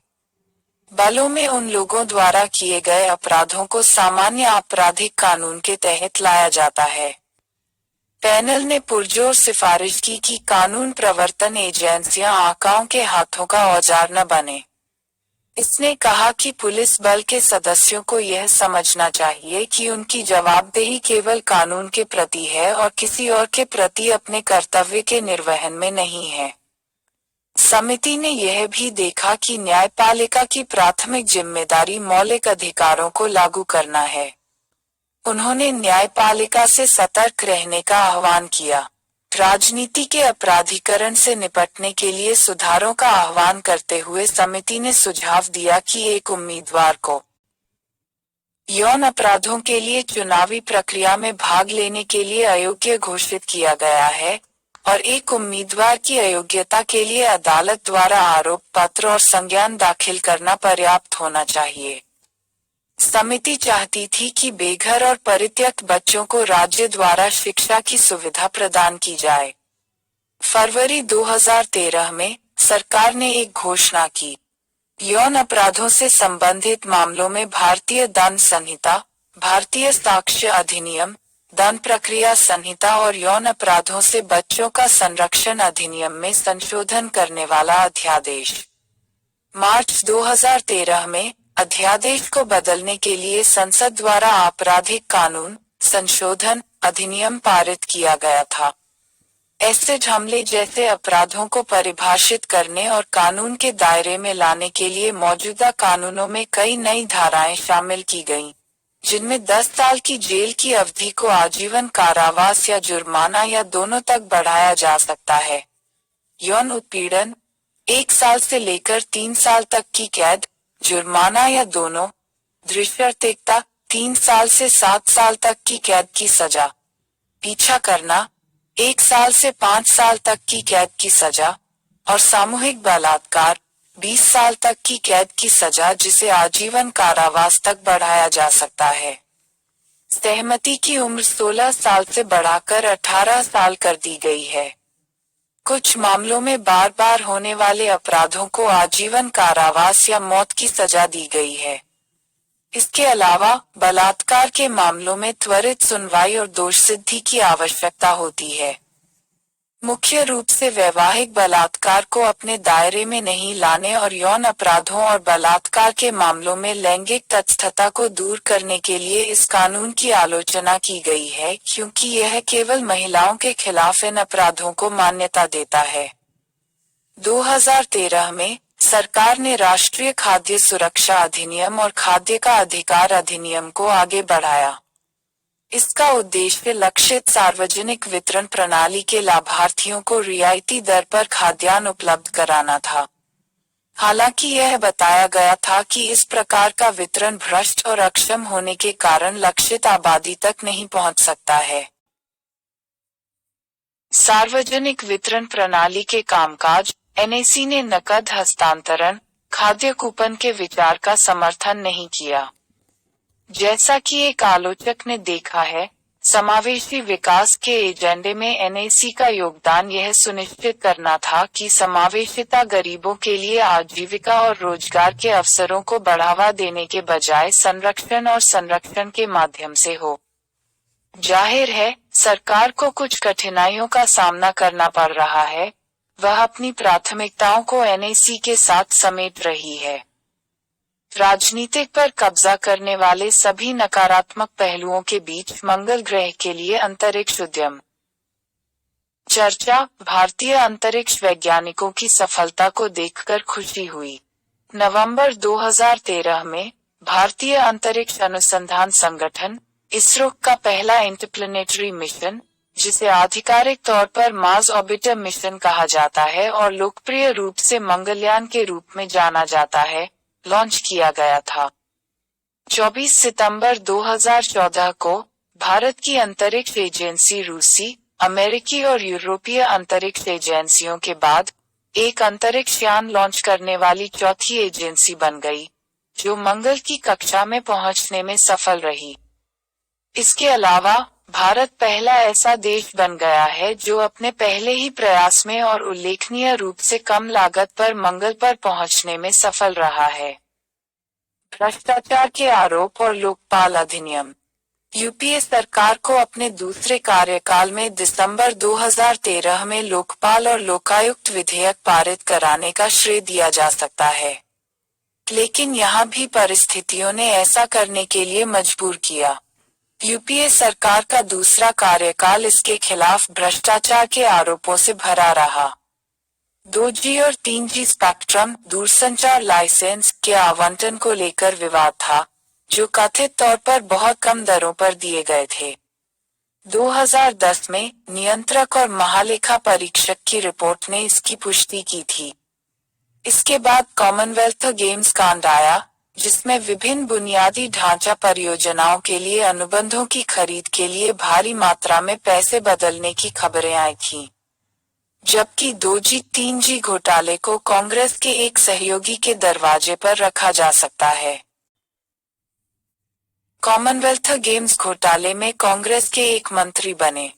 बलों में उन लोगों द्वारा किए गए अपराधों को सामान्य आपराधिक कानून के तहत लाया जाता है। पैनल ने पुरजोर सिफारिश की कि कानून प्रवर्तन एजेंसियां आकाओं के हाथों का औजार न बने। इसने कहा कि पुलिस बल के सदस्यों को यह समझना चाहिए कि उनकी जवाबदेही केवल कानून के प्रति है और किसी और के प्रति अपने कर्तव्य के निर्वहन में नहीं है। समिति ने यह भी देखा कि न्यायपालिका की प्राथमिक जिम्मेदारी मौलिक अधिकारों को लागू करना है। उन्होंने न्यायपालिका से सतर्क रहने का आह्वान किया। राजनीति के अपराधीकरण से निपटने के लिए सुधारों का आह्वान करते हुए समिति ने सुझाव दिया कि एक उम्मीदवार को यौन अपराधों के लिए चुनावी प्रक्रिया में भाग लेने के लिए अयोग्य घोषित किया गया है और एक उम्मीदवार की अयोग्यता के लिए अदालत द्वारा आरोप पत्र और संज्ञान दाखिल करना पर्याप्त होना चाहिए। समिति चाहती थी कि बेघर और परित्यक्त बच्चों को राज्य द्वारा शिक्षा की सुविधा प्रदान की जाए। फरवरी 2013 में सरकार ने एक घोषणा की। यौन अपराधों से संबंधित मामलों में भारतीय दंड संहिता, भारतीय साक्ष्य अधिनियम, दंड प्रक्रिया संहिता और यौन अपराधों से बच्चों का संरक्षण अधिनियम में संशोधन करने वाला अध्यादेश। मार्च 2013 में अध्यादेश को बदलने के लिए संसद द्वारा आपराधिक कानून संशोधन अधिनियम पारित किया गया था। एसिड हमले जैसे अपराधों को परिभाषित करने और कानून के दायरे में लाने के लिए मौजूदा कानूनों में कई नई धाराएं शामिल की गईं, जिनमें 10 साल की जेल की अवधि को आजीवन कारावास या जुर्माना या दोनों तक बढ़ाया जा सकता है। यौन उत्पीड़न 1 साल से लेकर 3 साल तक की कैद, जुर्माना या दोनों। दृश्यर्तिकता 3 साल से 7 साल तक की कैद की सजा। पीछा करना 1 साल से 5 साल तक की कैद की सजा। और सामूहिक बलात्कार 20 साल तक की कैद की सजा जिसे आजीवन कारावास तक बढ़ाया जा सकता है। सहमति की उम्र 16 साल से बढ़ाकर 18 साल कर दी गई है। कुछ मामलों में बार बार होने वाले अपराधों को आजीवन कारावास या मौत की सजा दी गई है। इसके अलावा बलात्कार के मामलों में त्वरित सुनवाई और दोष सिद्धि की आवश्यकता होती है। मुख्य रूप से वैवाहिक बलात्कार को अपने दायरे में नहीं लाने और यौन अपराधों और बलात्कार के मामलों में लैंगिक तटस्थता को दूर करने के लिए इस कानून की आलोचना की गई है, क्योंकि यह केवल महिलाओं के खिलाफ इन अपराधों को मान्यता देता है। 2013 में सरकार ने राष्ट्रीय खाद्य सुरक्षा अधिनियम और खाद्य का अधिकार अधिनियम को आगे बढ़ाया। इसका उद्देश्य लक्षित सार्वजनिक वितरण प्रणाली के लाभार्थियों को रियायती दर पर खाद्यान्न उपलब्ध कराना था। हालांकि यह बताया गया था कि इस प्रकार का वितरण भ्रष्ट और अक्षम होने के कारण लक्षित आबादी तक नहीं पहुंच सकता है। सार्वजनिक वितरण प्रणाली के कामकाज एनएसी ने नकद हस्तांतरण खाद्य कूपन के विचार का समर्थन नहीं किया। जैसा कि एक आलोचक ने देखा है, समावेशी विकास के एजेंडे में एनएसी का योगदान यह सुनिश्चित करना था कि समावेशिता गरीबों के लिए आजीविका और रोजगार के अवसरों को बढ़ावा देने के बजाय संरक्षण और संरक्षण के माध्यम से हो। जाहिर है, सरकार को कुछ कठिनाइयों का सामना करना पड़ रहा है। वह अपनी प्राथमिकताओं को एनएसी के साथ समेट रही है। राजनीतिक पर कब्जा करने वाले सभी नकारात्मक पहलुओं के बीच मंगल ग्रह के लिए अंतरिक्ष उद्यम। चर्चा। भारतीय अंतरिक्ष वैज्ञानिकों की सफलता को देखकर खुशी हुई। नवंबर 2013 में भारतीय अंतरिक्ष अनुसंधान संगठन इसरो का पहला इंटरप्लेनेटरी मिशन, जिसे आधिकारिक तौर पर मार्स ऑर्बिटर मिशन कहा जाता है और लोकप्रिय रूप से मंगलयान के रूप में जाना जाता है, लॉन्च किया गया था। 24 सितंबर 2014 को भारत की अंतरिक्ष एजेंसी रूसी, अमेरिकी और यूरोपीय अंतरिक्ष एजेंसियों के बाद एक अंतरिक्ष यान लॉन्च करने वाली चौथी एजेंसी बन गई, जो मंगल की कक्षा में पहुंचने में सफल रही। इसके अलावा भारत पहला ऐसा देश बन गया है जो अपने पहले ही प्रयास में और उल्लेखनीय रूप से कम लागत पर मंगल पर पहुंचने में सफल रहा है। भ्रष्टाचार के आरोप और लोकपाल अधिनियम। यूपीए सरकार को अपने दूसरे कार्यकाल में दिसंबर 2013 में लोकपाल और लोकायुक्त विधेयक पारित कराने का श्रेय दिया जा सकता है, लेकिन यहाँ भी परिस्थितियों ने ऐसा करने के लिए मजबूर किया। यूपीए सरकार का दूसरा कार्यकाल इसके खिलाफ भ्रष्टाचार के आरोपों से भरा रहा। 2G और 3G स्पेक्ट्रम दूरसंचार लाइसेंस के आवंटन को लेकर विवाद था, जो कथित तौर पर बहुत कम दरों पर दिए गए थे। 2010 में नियंत्रक और महालेखा परीक्षक की रिपोर्ट ने इसकी पुष्टि की थी। इसके बाद कॉमनवेल्थ गेम्स कांड आया, जिसमें विभिन्न बुनियादी ढांचा परियोजनाओं के लिए अनुबंधों की खरीद के लिए भारी मात्रा में पैसे बदलने की खबरें आई थीं। जबकि 2G 3G घोटाले को कांग्रेस के एक सहयोगी के दरवाजे पर रखा जा सकता है। कॉमनवेल्थ गेम्स घोटाले में कांग्रेस के एक मंत्री बने।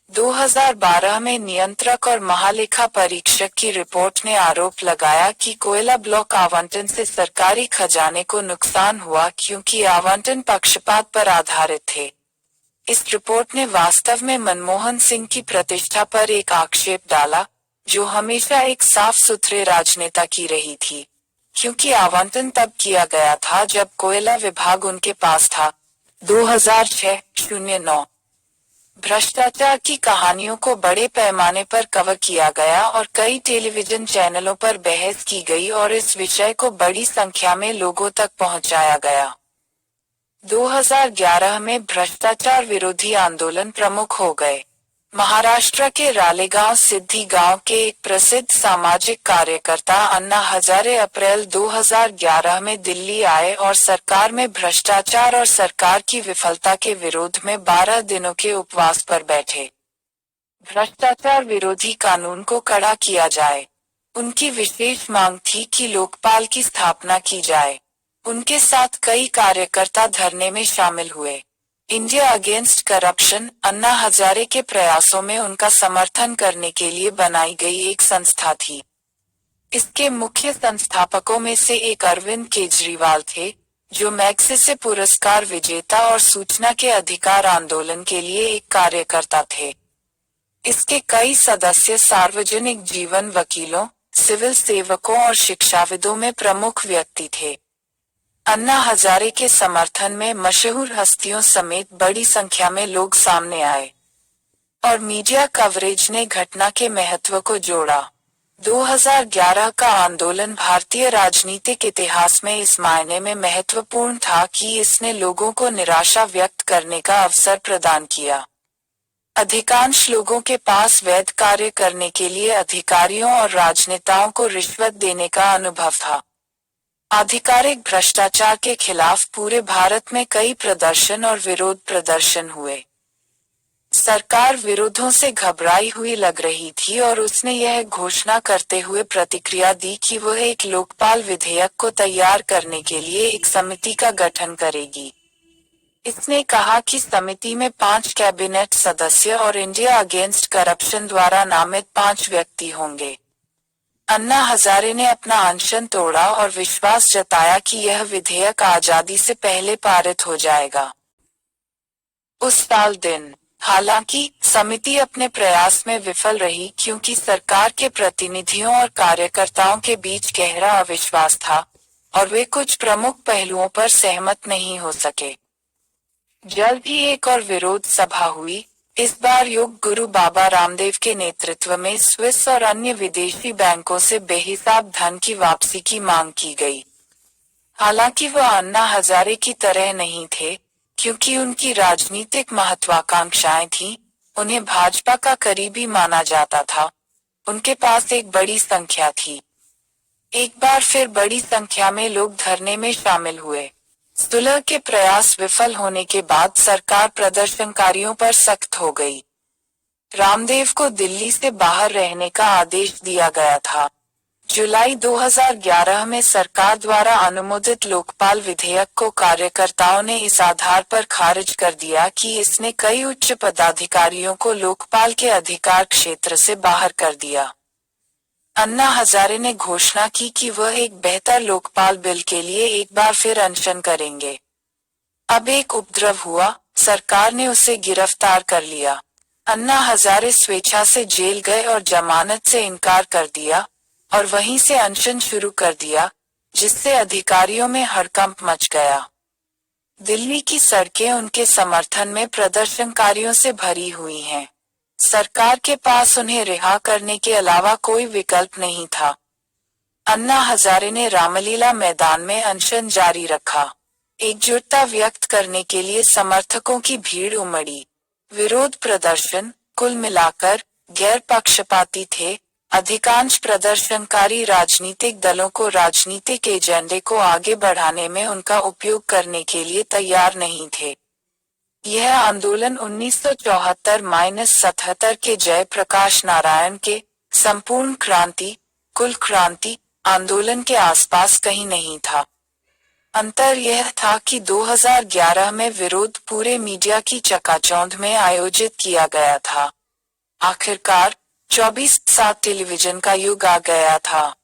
2012 में नियंत्रक और महालेखा परीक्षक की रिपोर्ट ने आरोप लगाया कि कोयला ब्लॉक आवंटन से सरकारी खजाने को नुकसान हुआ क्योंकि आवंटन पक्षपात पर आधारित थे। इस रिपोर्ट ने वास्तव में मनमोहन सिंह की प्रतिष्ठा पर एक आक्षेप डाला, जो हमेशा एक साफ सुथरे राजनेता की रही थी, क्योंकि आवंटन तब किया गया था जब कोयला विभाग उनके पास था। 2006-09 भ्रष्टाचार की कहानियों को बड़े पैमाने पर कवर किया गया और कई टेलीविजन चैनलों पर बहस की गई और इस विषय को बड़ी संख्या में लोगों तक पहुंचाया गया। 2011 में भ्रष्टाचार विरोधी आंदोलन प्रमुख हो गए। महाराष्ट्र के रालेगांव सिद्धि गांव के एक प्रसिद्ध सामाजिक कार्यकर्ता अन्ना हजारे अप्रैल 2011 में दिल्ली आए और सरकार में भ्रष्टाचार और सरकार की विफलता के विरोध में 12 दिनों के उपवास पर बैठे। भ्रष्टाचार विरोधी कानून को कड़ा किया जाए। उनकी विशेष मांग थी कि लोकपाल की स्थापना की जाए। उनके साथ कई कार्यकर्ता धरने में शामिल हुए। India against corruption Anna Hazare के प्रयासों में उनका समर्थन करने के लिए बनाई गई एक संस्था थी। इसके मुख्य संस्थापकों में से एक अरविंद केजरीवाल थे, जो मैग्सेसे पुरस्कार विजेता और सूचना के अधिकार आंदोलन के लिए एक कार्यकर्ता थे। इसके कई सदस्य सार्वजनिक जीवन वकीलों, सिविल सेवकों और शिक्षाविदों में प्रमुख व्यक्ति थे। अन्ना हजारे के समर्थन में मशहूर हस्तियों समेत बड़ी संख्या में लोग सामने आए और मीडिया कवरेज ने घटना के महत्व को जोड़ा। 2011 का आंदोलन भारतीय राजनीतिक इतिहास में इस मायने में महत्वपूर्ण था कि इसने लोगों को निराशा व्यक्त करने का अवसर प्रदान किया। अधिकांश लोगों के पास वैध कार्य करने के लिए अधिकारियों और राजनेताओं को रिश्वत देने का अनुभव था। आधिकारिक भ्रष्टाचार के खिलाफ पूरे भारत में कई प्रदर्शन और विरोध प्रदर्शन हुए। सरकार विरोधों से घबराई हुई लग रही थी और उसने यह घोषणा करते हुए प्रतिक्रिया दी कि वह एक लोकपाल विधेयक को तैयार करने के लिए एक समिति का गठन करेगी। इसने कहा कि समिति में 5 कैबिनेट सदस्य और इंडिया अगेंस्ट करप्शन द्वारा नामित 5 व्यक्ति होंगे। अन्ना हजारे ने अपना अनशन तोड़ा और विश्वास जताया कि यह विधेयक आजादी से पहले पारित हो जाएगा। उस साल दिन, हालांकि, समिति अपने प्रयास में विफल रही क्योंकि सरकार के प्रतिनिधियों और कार्यकर्ताओं के बीच गहरा अविश्वास था और वे कुछ प्रमुख पहलुओं पर सहमत नहीं हो सके। जल्द ही एक और विरोध सभा हुई। इस बार योग गुरु बाबा रामदेव के नेतृत्व में स्विस और अन्य विदेशी बैंकों से बेहिसाब धन की वापसी की मांग की गई। हालांकि वह अन्ना हजारे की तरह नहीं थे, क्योंकि उनकी राजनीतिक महत्वाकांक्षाएं थीं, उन्हें भाजपा का करीबी माना जाता था। उनके पास एक बड़ी संख्या थी। एक बार फिर बड़ी संख्या में लोग धरने में शामिल हुए। सुलह के प्रयास विफल होने के बाद सरकार प्रदर्शनकारियों पर सख्त हो गई। रामदेव को दिल्ली से बाहर रहने का आदेश दिया गया था। जुलाई 2011 में सरकार द्वारा अनुमोदित लोकपाल विधेयक को कार्यकर्ताओं ने इस आधार पर खारिज कर दिया कि इसने कई उच्च पदाधिकारियों को लोकपाल के अधिकार क्षेत्र से बाहर कर दिया। अन्ना हजारे ने घोषणा की कि वह एक बेहतर लोकपाल बिल के लिए एक बार फिर अनशन करेंगे। अब एक उपद्रव हुआ, सरकार ने उसे गिरफ्तार कर लिया। अन्ना हजारे स्वेच्छा से जेल गए और जमानत से इनकार कर दिया और वहीं से अनशन शुरू कर दिया, जिससे अधिकारियों में हड़कंप मच गया। दिल्ली की सड़कें उनके समर्थन में प्रदर्शनकारियों से भरी हुई हैं। सरकार के पास उन्हें रिहा करने के अलावा कोई विकल्प नहीं था। अन्ना हजारे ने रामलीला मैदान में अनशन जारी रखा। एकजुटता व्यक्त करने के लिए समर्थकों की भीड़ उमड़ी। विरोध प्रदर्शन कुल मिलाकर गैर पक्षपाती थे। अधिकांश प्रदर्शनकारी राजनीतिक दलों को राजनीतिक एजेंडे को आगे बढ़ाने में उनका उपयोग करने के लिए तैयार नहीं थे। यह आंदोलन 1974-77 के जयप्रकाश नारायण के संपूर्ण क्रांति, कुल क्रांति आंदोलन के आसपास कहीं नहीं था। अंतर यह था कि 2011 में विरोध पूरे मीडिया की चकाचौंध में आयोजित किया गया था। आखिरकार 24/7 टेलीविजन का युग आ गया था।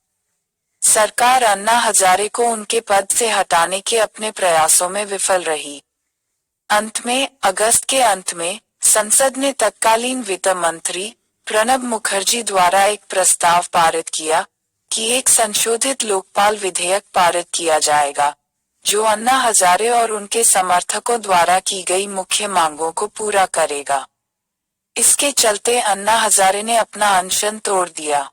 सरकार अन्ना हजारे को उनके पद से हटाने के अपने प्रयासों में विफल रही। अंत में अगस्त के अंत में संसद ने तत्कालीन वित्त मंत्री प्रणब मुखर्जी द्वारा एक प्रस्ताव पारित किया कि एक संशोधित लोकपाल विधेयक पारित किया जाएगा, जो अन्ना हजारे और उनके समर्थकों द्वारा की गई मुख्य मांगों को पूरा करेगा। इसके चलते अन्ना हजारे ने अपना अनशन तोड़ दिया।